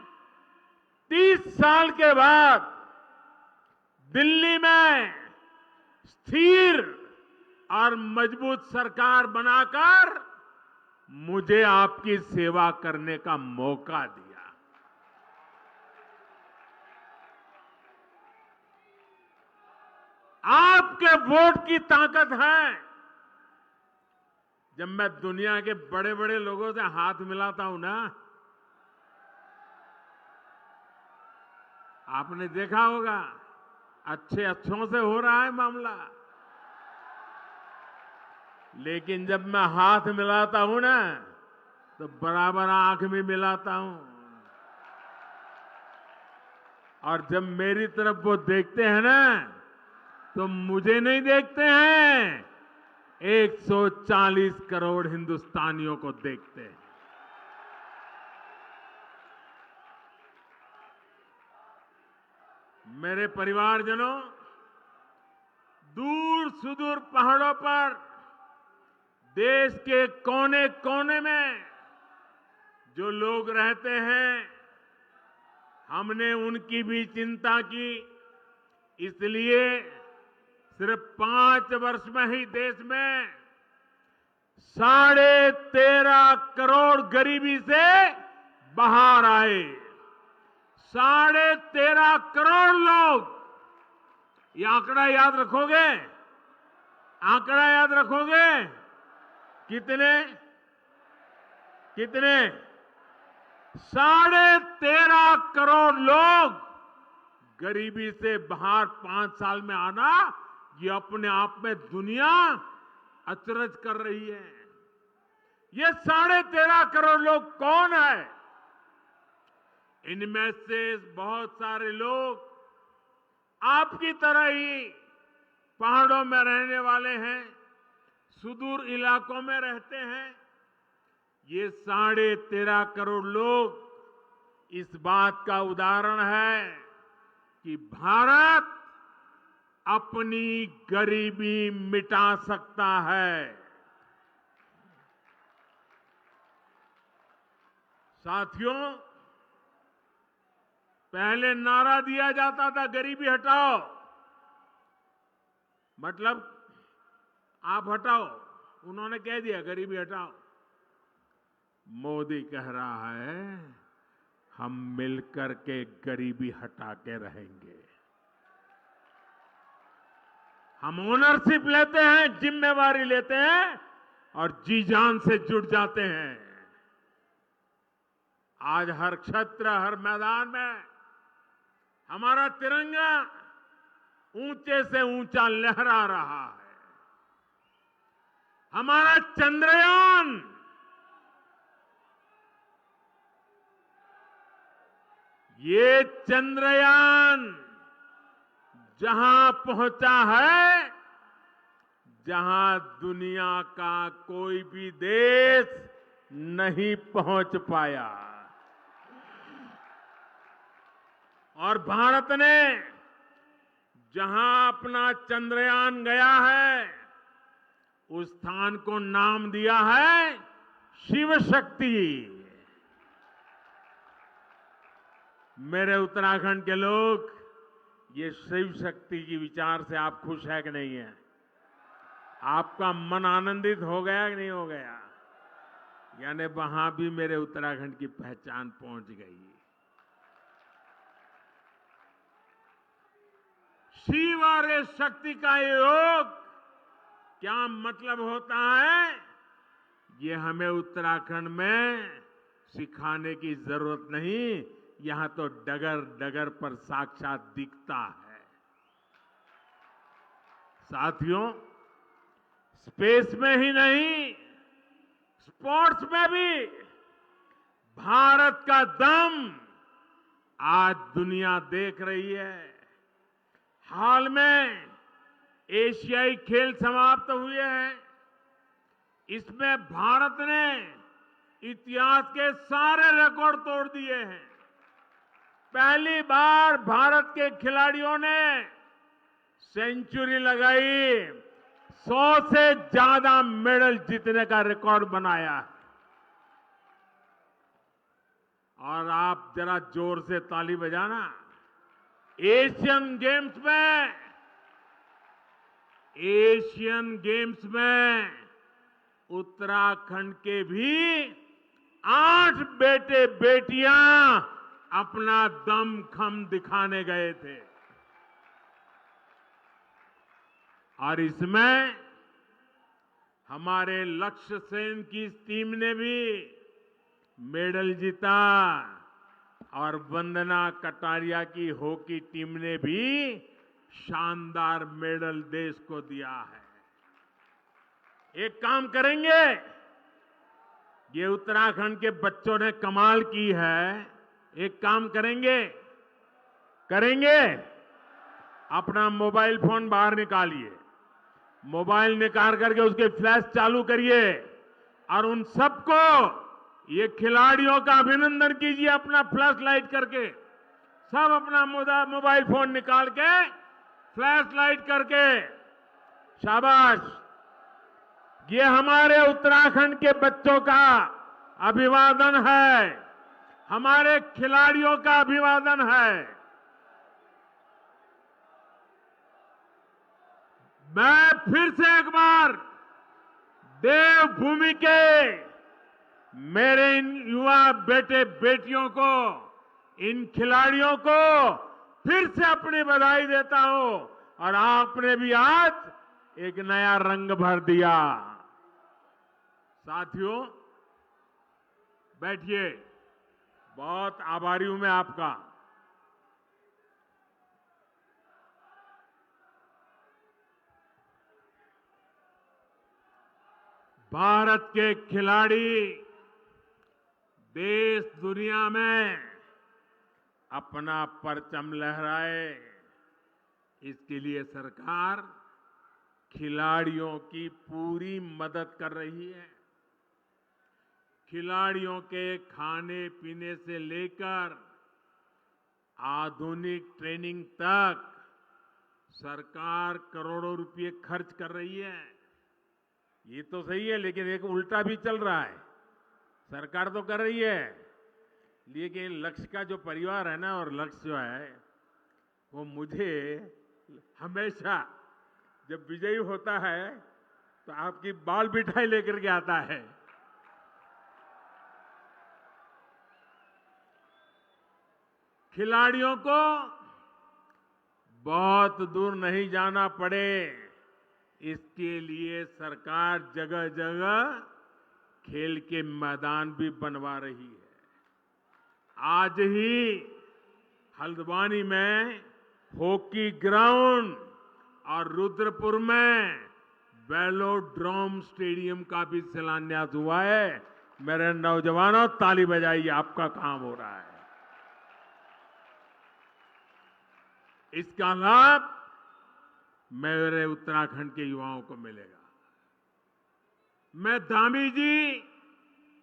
Speaker 8: 30 साल के बाद दिल्ली में स्थिर और मजबूत सरकार बनाकर मुझे आपकी सेवा करने का मौका दिया। आपके वोट की ताकत है। जब मैं दुनिया के बड़े बड़े लोगों से हाथ मिलाता हूं ना, आपने देखा होगा अच्छों से हो रहा है मामला। लेकिन जब मैं हाथ मिलाता हूं ना, तो बराबर आंख में मिलाता हूं। और जब मेरी तरफ वो देखते हैं ना, तो मुझे नहीं देखते हैं, 140 करोड़ हिंदुस्तानियों को देखते हैं। मेरे परिवारजनों, दूर सुदूर पहाड़ों पर, देश के कोने कोने में जो लोग रहते हैं, हमने उनकी भी चिंता की। इसलिए सिर्फ 5 वर्ष में ही देश में 13.5 करोड़ गरीबी से बाहर आए। 13.5 करोड़ लोग। ये आंकड़ा याद रखोगे? आंकड़ा याद रखोगे? कितने? 13.5 करोड़ लोग गरीबी से बाहर 5 साल में आना, ये अपने आप में दुनिया अचरज कर रही है। ये 13.5 करोड़ लोग कौन है? इनमें से बहुत सारे लोग आपकी तरह ही पहाड़ों में रहने वाले हैं, सुदूर इलाकों में रहते हैं। ये 13.5 करोड़ लोग इस बात का उदाहरण है कि भारत अपनी गरीबी मिटा सकता है। साथियों, पहले नारा दिया जाता था गरीबी हटाओ, मतलब आप हटाओ, उन्होंने कह दिया गरीबी हटाओ। मोदी कह रहा है हम मिलकर के गरीबी हटा के रहेंगे। हम ओनरशिप लेते हैं, जिम्मेवारी लेते हैं और जी जान से जुट जाते हैं। आज हर क्षेत्र, हर मैदान में हमारा तिरंगा ऊंचे से ऊंचा लहरा रहा है। हमारा चंद्रयान ये चंद्रयान जहां पहुंचा है, जहां दुनिया का कोई भी देश नहीं पहुंच पाया, और भारत ने जहां अपना चंद्रयान गया है, उस स्थान को नाम दिया है शिव शक्ति। मेरे उत्तराखंड के लोग, ये शिव शक्ति की विचार से आप खुश है कि नहीं है? आपका मन आनंदित हो गया कि नहीं हो गया? यानी वहां भी मेरे उत्तराखंड की पहचान पहुंच गई। शिव और इस शक्ति का योग क्या मतलब होता है, ये हमें उत्तराखंड में सिखाने की जरूरत नहीं, यहां तो डगर डगर पर साक्षात दिखता है। साथियों, स्पेस में ही नहीं, स्पोर्ट्स में भी भारत का दम आज दुनिया देख रही है। हाल में एशियाई खेल समाप्त हुए हैं। इसमें भारत ने इतिहास के सारे रिकॉर्ड तोड़ दिए हैं। पहली बार भारत के खिलाड़ियों ने सेंचुरी लगाई, 100 से ज्यादा मेडल जीतने का रिकॉर्ड बनाया है। और आप जरा जोर से ताली बजाना। एशियन गेम्स में उत्तराखंड के भी 8 बेटे बेटियां अपना दमखम दिखाने गए थे, और इसमें हमारे लक्ष्य सेन की टीम ने भी मेडल जीता, और वंदना कटारिया की हॉकी टीम ने भी शानदार मेडल देश को दिया है। एक काम करेंगे, ये उत्तराखंड के बच्चों ने कमाल की है, एक काम करेंगे अपना मोबाइल फोन बाहर निकालिए, मोबाइल निकाल करके उसके फ्लैश चालू करिए, और उन सबको, ये खिलाड़ियों का अभिनंदन कीजिए अपना फ्लैश लाइट करके। सब अपना मोबाइल फोन निकाल के फ्लैश लाइट करके, शाबाश। ये हमारे उत्तराखंड के बच्चों का अभिवादन है, हमारे खिलाड़ियों का अभिवादन है। मैं फिर से एक बार देवभूमि के मेरे इन युवा बेटे बेटियों को, इन खिलाड़ियों को फिर से अपनी बधाई देता हूं, और आपने भी आज एक नया रंग भर दिया। साथियों, बैठिए, बहुत आभारी हूं मैं आपका। भारत के खिलाड़ी देश दुनिया में अपना परचम लहराए, इसके लिए सरकार खिलाड़ियों की पूरी मदद कर रही है। खिलाड़ियों के खाने पीने से लेकर आधुनिक ट्रेनिंग तक सरकार करोड़ों रुपए खर्च कर रही है। ये तो सही है, लेकिन एक उल्टा भी चल रहा है। सरकार तो कर रही है, लेकिन लक्ष्य का जो परिवार है ना, और लक्ष्य जो है वो मुझे हमेशा जब विजयी होता है तो आपकी बाल मिठाई लेकर के आता है। खिलाड़ियों को बहुत दूर नहीं जाना पड़े, इसके लिए सरकार जगह जगह खेल के मैदान भी बनवा रही है। आज ही हल्द्वानी में हॉकी ग्राउंड और रुद्रपुर में वेलोड्रोम स्टेडियम का भी शिलान्यास हुआ है। मेरे नौजवानों, ताली बजाइए, आपका काम हो रहा है। इसका लाभ मेरे उत्तराखंड के युवाओं को मिलेगा। मैं धामी जी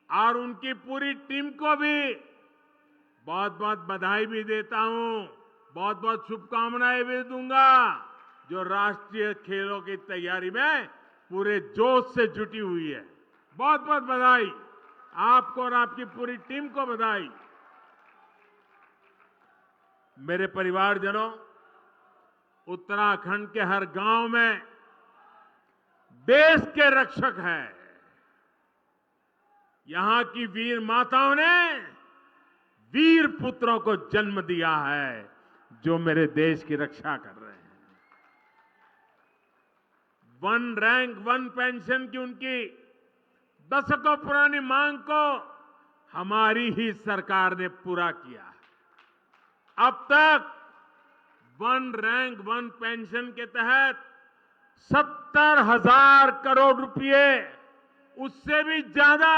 Speaker 8: और उनकी पूरी टीम को भी बहुत बहुत बधाई भी देता हूं, बहुत बहुत शुभकामनाएं भी दूंगा, जो राष्ट्रीय खेलों की तैयारी में पूरे जोश से जुटी हुई है। बहुत बहुत बधाई आपको और आपकी पूरी टीम को बधाई। मेरे परिवारजनों, उत्तराखंड के हर गांव में देश के रक्षक हैं। यहां की वीर माताओं ने वीर पुत्रों को जन्म दिया है, जो मेरे देश की रक्षा कर रहे हैं। वन रैंक वन पेंशन की उनकी दशकों पुरानी मांग को हमारी ही सरकार ने पूरा किया। अब तक वन रैंक वन पेंशन के तहत 70,000 करोड़ रुपए, उससे भी ज्यादा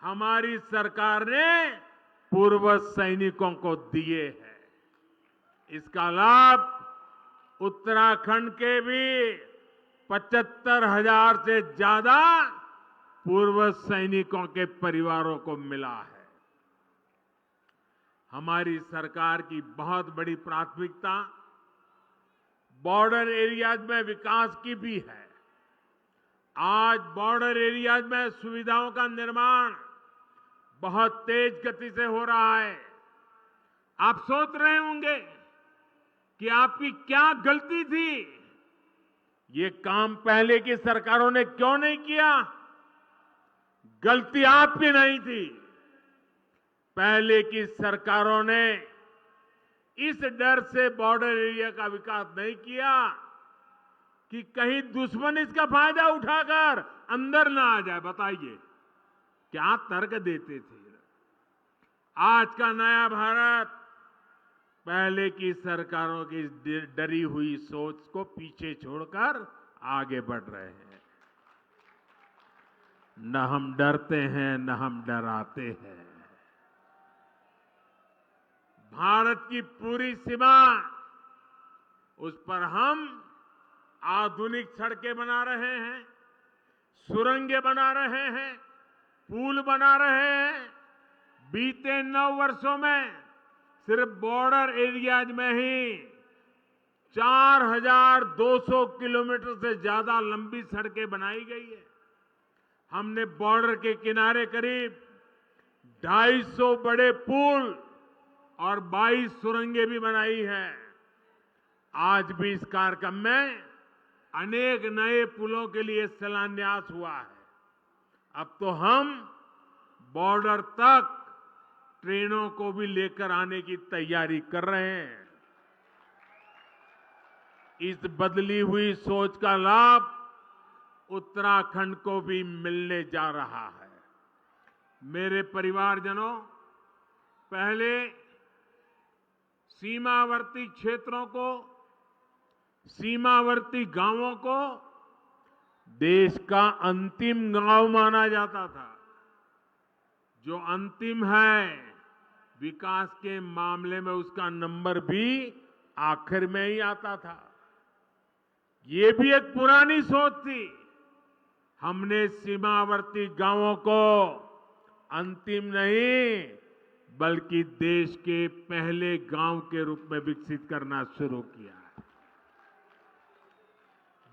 Speaker 8: हमारी सरकार ने पूर्व सैनिकों को दिए हैं। इसका लाभ उत्तराखंड के भी 75,000 से ज्यादा पूर्व सैनिकों के परिवारों को मिला है। हमारी सरकार की बहुत बड़ी प्राथमिकता बॉर्डर एरियाज में विकास की भी है। आज बॉर्डर एरियाज में सुविधाओं का निर्माण बहुत तेज गति से हो रहा है। आप सोच रहे होंगे कि आपकी क्या गलती थी, ये काम पहले की सरकारों ने क्यों नहीं किया। गलती आपकी नहीं थी, पहले की सरकारों ने इस डर से बॉर्डर एरिया का विकास नहीं किया कि कहीं दुश्मन इसका फायदा उठाकर अंदर ना आ जाए। बताइए क्या तर्क देते थे। आज का नया भारत पहले की सरकारों की डरी हुई सोच को पीछे छोड़कर आगे बढ़ रहे हैं। न हम डरते हैं, न हम डराते हैं। भारत की पूरी सीमा, उस पर हम आधुनिक सड़कें बना रहे हैं, सुरंगें बना रहे हैं, पुल बना रहे हैं। बीते 9 वर्षों में सिर्फ बॉर्डर एरियाज में ही 4,200 किलोमीटर से ज्यादा लंबी सड़कें बनाई गई है। हमने बॉर्डर के किनारे करीब 250 बड़े पुल और 22 सुरंगें भी बनाई है। आज भी इस कार्यक्रम में अनेक नए पुलों के लिए शिलान्यास हुआ है। अब तो हम बॉर्डर तक ट्रेनों को भी लेकर आने की तैयारी कर रहे हैं। इस बदली हुई सोच का लाभ उत्तराखंड को भी मिलने जा रहा है। मेरे परिवारजनों, पहले सीमावर्ती क्षेत्रों को, सीमावर्ती गांवों को देश का अंतिम गांव माना जाता था, जो अंतिम है, विकास के मामले में उसका नंबर भी आखिर में ही आता था। ये भी एक पुरानी सोच थी। हमने सीमावर्ती गांवों को अंतिम नहीं, बल्कि देश के पहले गांव के रूप में विकसित करना शुरू किया है।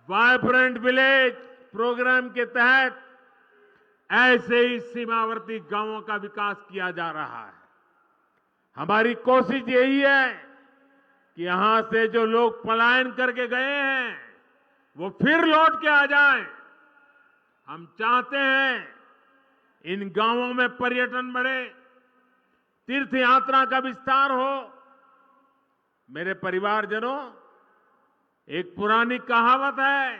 Speaker 8: वाइब्रेंट विलेज प्रोग्राम के तहत ऐसे ही सीमावर्ती गांवों का विकास किया जा रहा है। हमारी कोशिश यही है कि यहां से जो लोग पलायन करके गए हैं वो फिर लौट के आ जाएं। हम चाहते हैं इन गांवों में पर्यटन बढ़े, तीर्थ यात्रा का विस्तार हो। मेरे परिवारजनों, एक पुरानी कहावत है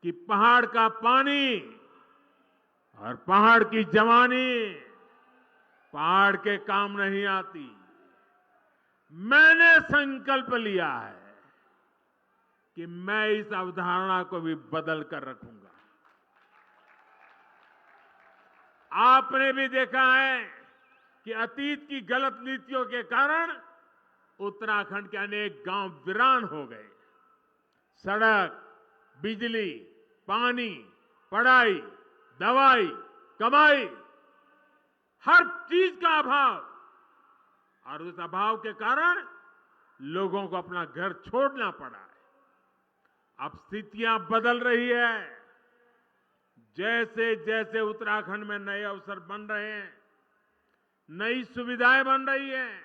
Speaker 8: कि पहाड़ का पानी और पहाड़ की जवानी पहाड़ के काम नहीं आती। मैंने संकल्प लिया है कि मैं इस अवधारणा को भी बदल कर रखूंगा। आपने भी देखा है कि अतीत की गलत नीतियों के कारण उत्तराखंड के अनेक गांव वीरान हो गए। सड़क, बिजली, पानी, पढ़ाई, दवाई, कमाई, हर चीज का अभाव, और उस अभाव के कारण लोगों को अपना घर छोड़ना पड़ा है। अब स्थितियां बदल रही है। जैसे जैसे उत्तराखंड में नए अवसर बन रहे हैं, नई सुविधाएं बन रही हैं,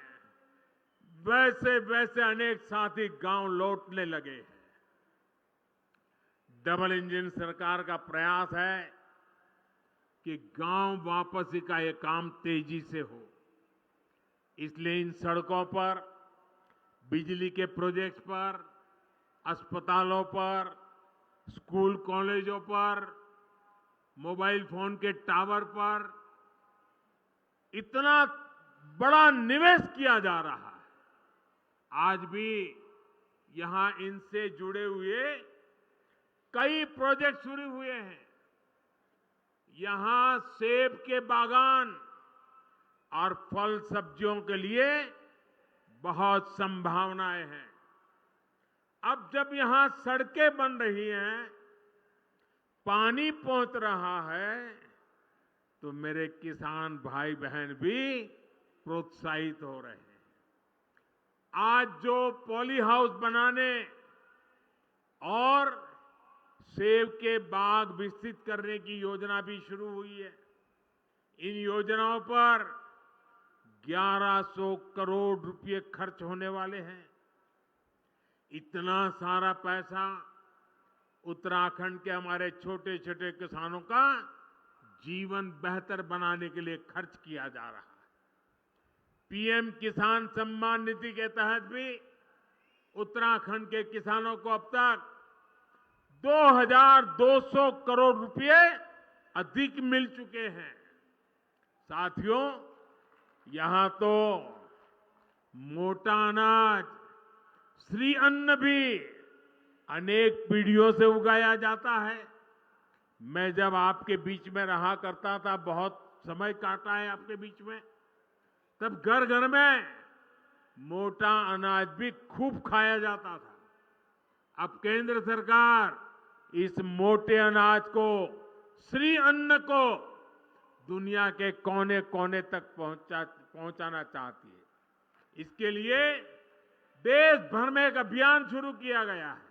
Speaker 8: वैसे वैसे अनेक साथी गांव लौटने लगे हैं। डबल इंजन सरकार का प्रयास है कि गांव वापसी का यह काम तेजी से हो। इसलिए इन सड़कों पर, बिजली के प्रोजेक्ट्स पर, अस्पतालों पर, स्कूल कॉलेजों पर, मोबाइल फोन के टावर पर इतना बड़ा निवेश किया जा रहा है। आज भी यहां इनसे जुड़े हुए कई प्रोजेक्ट शुरू हुए हैं। यहां सेब के बागान और फल सब्जियों के लिए बहुत संभावनाएं हैं। अब जब यहां सड़कें बन रही हैं, पानी पहुंच रहा है, तो मेरे किसान भाई बहन भी प्रोत्साहित हो रहे हैं। आज जो पॉली हाउस बनाने और सेब के बाग विकसित करने की योजना भी शुरू हुई है। इन योजनाओं पर 1100 करोड़ रुपए खर्च होने वाले हैं। इतना सारा पैसा उत्तराखंड के हमारे छोटे छोटे किसानों का जीवन बेहतर बनाने के लिए खर्च किया जा रहा है। पीएम किसान सम्मान निधि के तहत भी उत्तराखंड के किसानों को अब तक 2200 करोड़ रुपए अधिक मिल चुके हैं। साथियों, यहां तो मोटा अनाज, श्री अन्न भी अनेक पीढ़ियों से उगाया जाता है। मैं जब आपके बीच में रहा करता था, बहुत समय काटा है आपके बीच में, तब घर घर में मोटा अनाज भी खूब खाया जाता था। अब केंद्र सरकार इस मोटे अनाज को, श्री अन्न को दुनिया के कोने कोने तक पहुंचाना चाहती है। इसके लिए देश भर में एक अभियान शुरू किया गया है।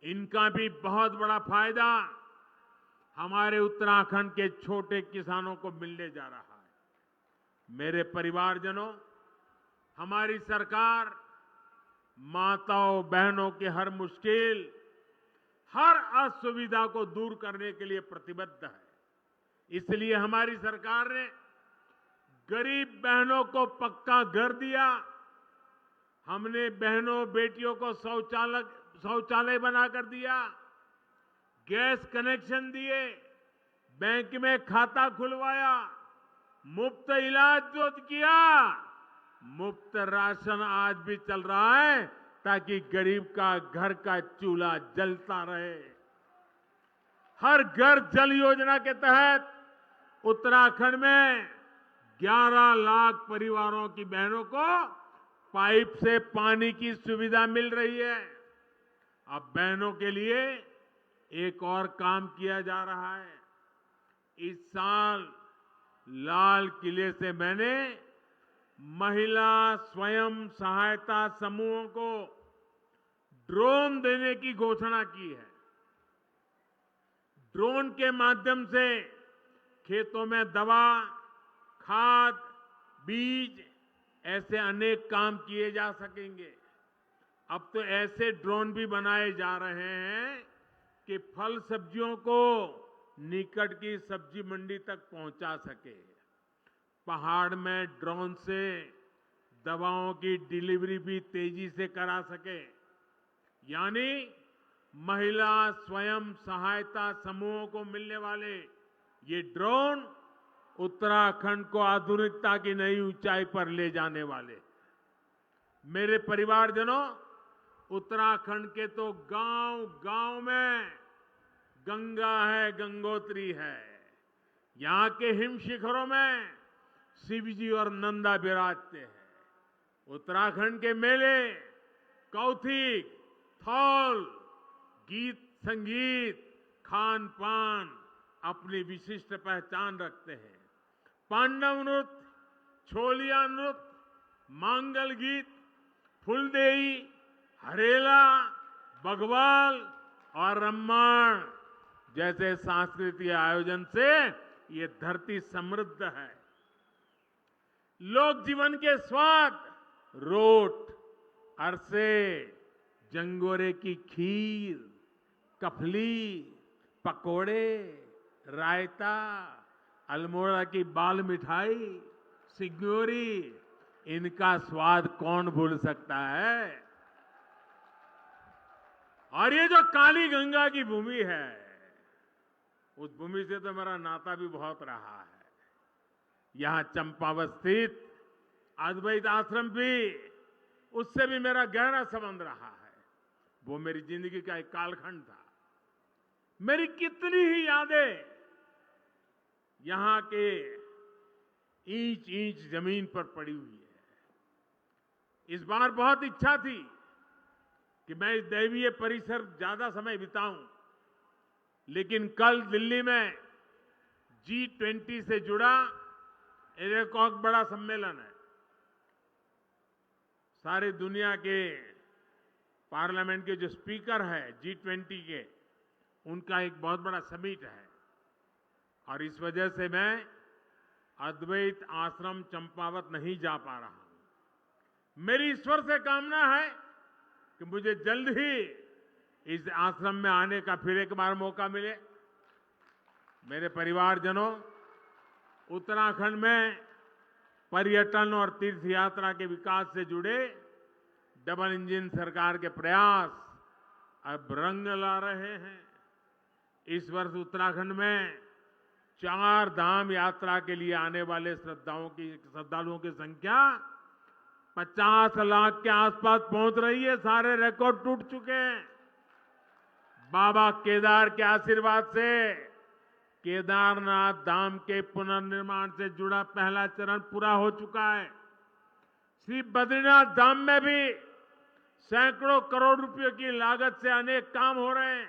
Speaker 8: इनका भी बहुत बड़ा फायदा हमारे उत्तराखंड के छोटे किसानों को मिलने जा रहा है। मेरे परिवारजनों, हमारी सरकार माताओं बहनों की हर मुश्किल, हर असुविधा को दूर करने के लिए प्रतिबद्ध है। इसलिए हमारी सरकार ने गरीब बहनों को पक्का घर दिया। हमने बहनों बेटियों को शौचालय बनाकर दिया, गैस कनेक्शन दिए, बैंक में खाता खुलवाया, मुफ्त इलाज जो किया, मुफ्त राशन आज भी चल रहा है ताकि गरीब का घर का चूल्हा जलता रहे। हर घर जल योजना के तहत उत्तराखंड में 11 लाख परिवारों की बहनों को पाइप से पानी की सुविधा मिल रही है। अब बहनों के लिए एक और काम किया जा रहा है। इस साल लाल किले से मैंने महिला स्वयं सहायता समूहों को ड्रोन देने की घोषणा की है। ड्रोन के माध्यम से खेतों में दवा, खाद, बीज ऐसे अनेक काम किए जा सकेंगे। अब तो ऐसे ड्रोन भी बनाए जा रहे हैं कि फल सब्जियों को निकट की सब्जी मंडी तक पहुंचा सके। पहाड़ में ड्रोन से दवाओं की डिलीवरी भी तेजी से करा सके। यानी महिला स्वयं सहायता समूहों को मिलने वाले ये ड्रोन उत्तराखंड को आधुनिकता की नई ऊंचाई पर ले जाने वाले। मेरे परिवारजनों, उत्तराखंड के तो गांव-गांव में गंगा है, गंगोत्री है। यहां के हिम शिखरों में शिवजी और नंदा विराजते हैं। उत्तराखंड के मेले, कौथिग, थौल, गीत संगीत, खान पान अपनी विशिष्ट पहचान रखते हैं। पांडव नृत्य, छोलिया नृत्य, मांगल गीत, फुलदेई, हरेला, बघवाल और रम्माण जैसे सांस्कृतिक आयोजन से ये धरती समृद्ध है। लोक जीवन के स्वाद, रोट, अरसे, जंगोरे की खीर, कफली, पकोड़े, रायता, अल्मोड़ा की बाल मिठाई, सिग्योरी, इनका स्वाद कौन भूल सकता है। और ये जो काली गंगा की भूमि है, उस भूमि से तो मेरा नाता भी बहुत रहा है। यहां चंपावत स्थित अद्वैत आश्रम भी, उससे भी मेरा गहरा संबंध रहा है। वो मेरी जिंदगी का एक कालखंड था। मेरी कितनी ही यादें यहां के इंच इंच जमीन पर पड़ी हुई है। इस बार बहुत इच्छा थी कि मैं इस दैवीय परिसर ज्यादा समय बिताऊं, लेकिन कल दिल्ली में G20 से जुड़ा एक और बड़ा सम्मेलन है। सारी दुनिया के पार्लियामेंट के जो स्पीकर है G20 के, उनका एक बहुत बड़ा समिट है। और इस वजह से मैं अद्वैत आश्रम चंपावत नहीं जा पा रहा हूं। मेरी ईश्वर से कामना है कि मुझे जल्द ही इस आश्रम में आने का फिर एक बार मौका मिले। मेरे परिवारजनों, उत्तराखंड में पर्यटन और तीर्थ यात्रा के विकास से जुड़े डबल इंजन सरकार के प्रयास अब रंग ला रहे हैं। इस वर्ष उत्तराखंड में 4 धाम यात्रा के लिए आने वाले श्रद्धालुओं की संख्या 50 लाख के आसपास पहुंच रही है। सारे रिकॉर्ड टूट चुके हैं। बाबा केदार के आशीर्वाद से केदारनाथ धाम के पुनर्निर्माण से जुड़ा पहला चरण पूरा हो चुका है। श्री बद्रीनाथ धाम में भी सैकड़ों करोड़ रुपयों की लागत से अनेक काम हो रहे हैं।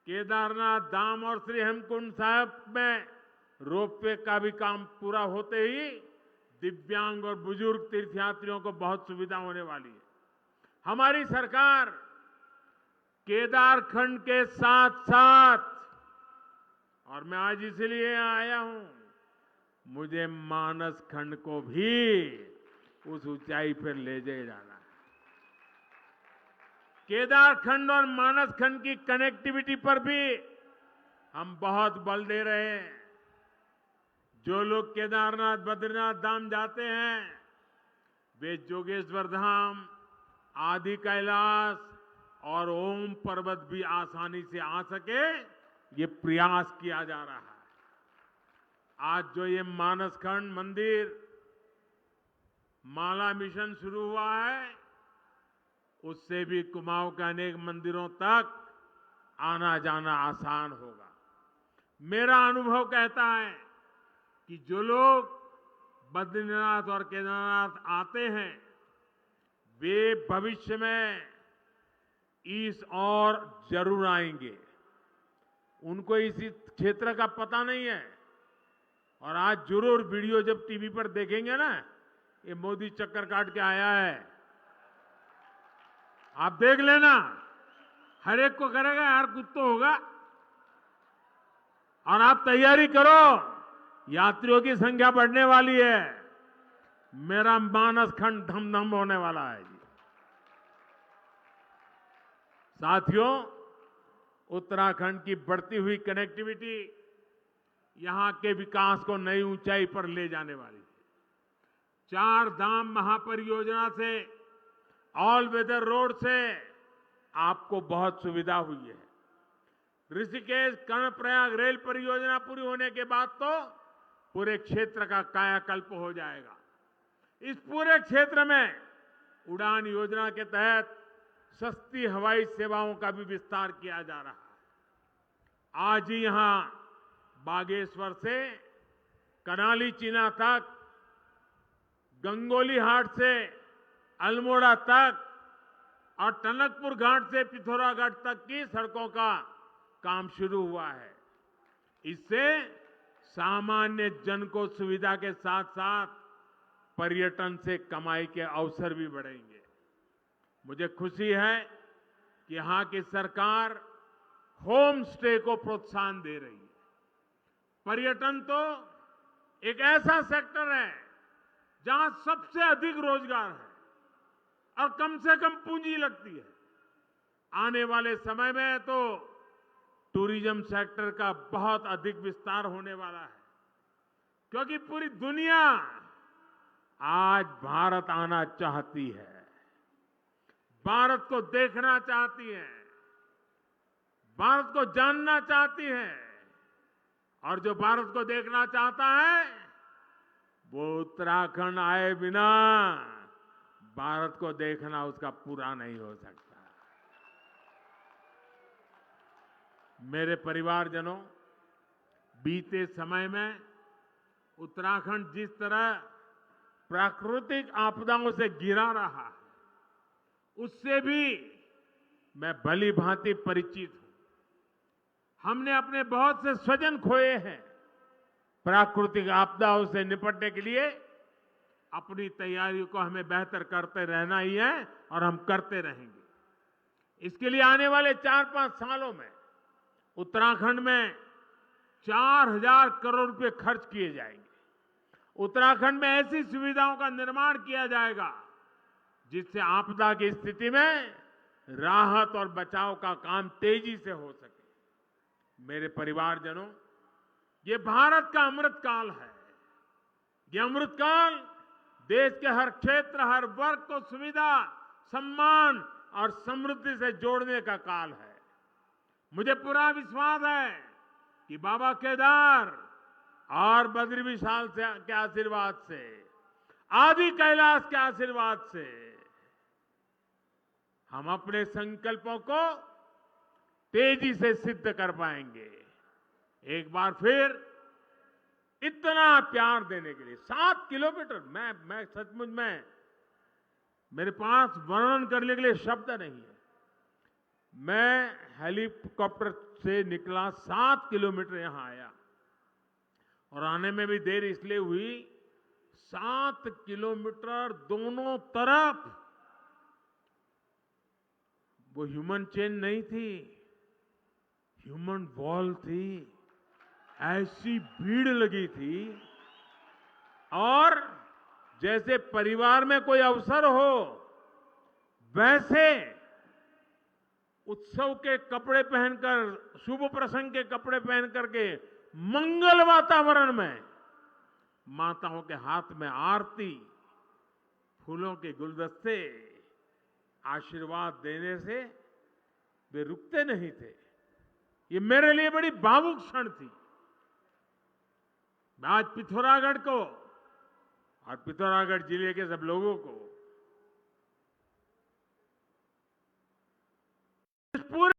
Speaker 8: केदारनाथ धाम और श्री हेमकुंड साहिब में रोपवे का भी काम पूरा होते ही दिव्यांग और बुजुर्ग तीर्थयात्रियों को बहुत सुविधा होने वाली है। हमारी सरकार केदारखंड के साथ साथ, और मैं आज इसलिए यहाँ आया हूं, मुझे मानस खंड को भी उस ऊंचाई पर ले जाना है। केदारखंड और मानस खंड की कनेक्टिविटी पर भी हम बहुत बल दे रहे हैं। जो लोग केदारनाथ बद्रीनाथ धाम जाते हैं, वे जोगेश्वर धाम, आदि कैलाश और ओम पर्वत भी आसानी से आ सके, ये प्रयास किया जा रहा है। आज जो ये मानसखंड मंदिर माला मिशन शुरू हुआ है, उससे भी कुमाऊं के अनेक मंदिरों तक आना जाना आसान होगा। मेरा अनुभव कहता है कि जो लोग बद्रीनाथ और केदारनाथ आते हैं वे भविष्य में इस और जरूर आएंगे। उनको इसी क्षेत्र का पता नहीं है और आज जरूर वीडियो जब टीवी पर देखेंगे ना, ये मोदी चक्कर काट के आया है, आप देख लेना, हर एक को करेगा यार, कुछ तो होगा। और आप तैयारी करो, यात्रियों की संख्या बढ़ने वाली है, मेरा मानस खंड धम धम होने वाला है जी। साथियों, उत्तराखंड की बढ़ती हुई कनेक्टिविटी यहां के विकास को नई ऊंचाई पर ले जाने वाली है। 4 धाम महापरियोजना से, ऑल वेदर रोड से आपको बहुत सुविधा हुई है। ऋषिकेश कर्णप्रयाग रेल परियोजना पूरी होने के बाद तो पूरे क्षेत्र का कायाकल्प हो जाएगा। इस पूरे क्षेत्र में उड़ान योजना के तहत सस्ती हवाई सेवाओं का भी विस्तार किया जा रहा है। आज ही यहां बागेश्वर से कनाली चीना तक, गंगोली हाट से अल्मोड़ा तक और टनकपुर घाट से पिथौरागढ़ तक की सड़कों का काम शुरू हुआ है। इससे सामान्य जन को सुविधा के साथ साथ पर्यटन से कमाई के अवसर भी बढ़ेंगे। मुझे खुशी है कि यहां की सरकार होम स्टे को प्रोत्साहन दे रही है। पर्यटन तो एक ऐसा सेक्टर है जहां सबसे अधिक रोजगार है और कम से कम पूंजी लगती है। आने वाले समय में तो टूरिज्म सेक्टर का बहुत अधिक विस्तार होने वाला है, क्योंकि पूरी दुनिया आज भारत आना चाहती है, भारत को देखना चाहती है, भारत को जानना चाहती है। और जो भारत को देखना चाहता है वो उत्तराखंड आए बिना भारत को देखना उसका पूरा नहीं हो सकता। मेरे परिवारजनों, बीते समय में उत्तराखंड जिस तरह प्राकृतिक आपदाओं से घिरा रहा है, उससे भी मैं भली भांति परिचित हूं। हमने अपने बहुत से स्वजन खोए हैं। प्राकृतिक आपदाओं से निपटने के लिए अपनी तैयारियों को हमें बेहतर करते रहना ही है और हम करते रहेंगे। इसके लिए आने वाले 4-5 सालों में उत्तराखंड में 4000 करोड़ रुपए खर्च किए जाएंगे। उत्तराखंड में ऐसी सुविधाओं का निर्माण किया जाएगा जिससे आपदा की स्थिति में राहत और बचाव का काम तेजी से हो सके। मेरे परिवारजनों, ये भारत का अमृत काल है। ये अमृत काल देश के हर क्षेत्र, हर वर्ग को सुविधा, सम्मान और समृद्धि से जोड़ने का काल है। मुझे पूरा विश्वास है कि बाबा केदार और बद्री विशाल के आशीर्वाद से, आदि कैलाश के आशीर्वाद से हम अपने संकल्पों को तेजी से सिद्ध कर पाएंगे। एक बार फिर इतना प्यार देने के लिए 7 किलोमीटर, मैं सचमुच में, मेरे पास वर्णन करने के लिए शब्द नहीं है। मैं हेलीकॉप्टर से निकला, 7 किलोमीटर यहां आया और आने में भी देर इसलिए हुई, 7 किलोमीटर दोनों तरफ वो ह्यूमन चेन नहीं थी, ह्यूमन वॉल थी। ऐसी भीड़ लगी थी और जैसे परिवार में कोई अवसर हो वैसे उत्सव के कपड़े पहनकर, शुभ प्रसंग के कपड़े पहन करके मंगल वातावरण में माताओं के हाथ में आरती, फूलों के गुलदस्ते आशीर्वाद देने से वे रुकते नहीं थे। ये मेरे लिए बड़ी भावुक क्षण थी। मैं आज पिथौरागढ़ को और पिथौरागढ़ जिले के सब लोगों को इस पूरे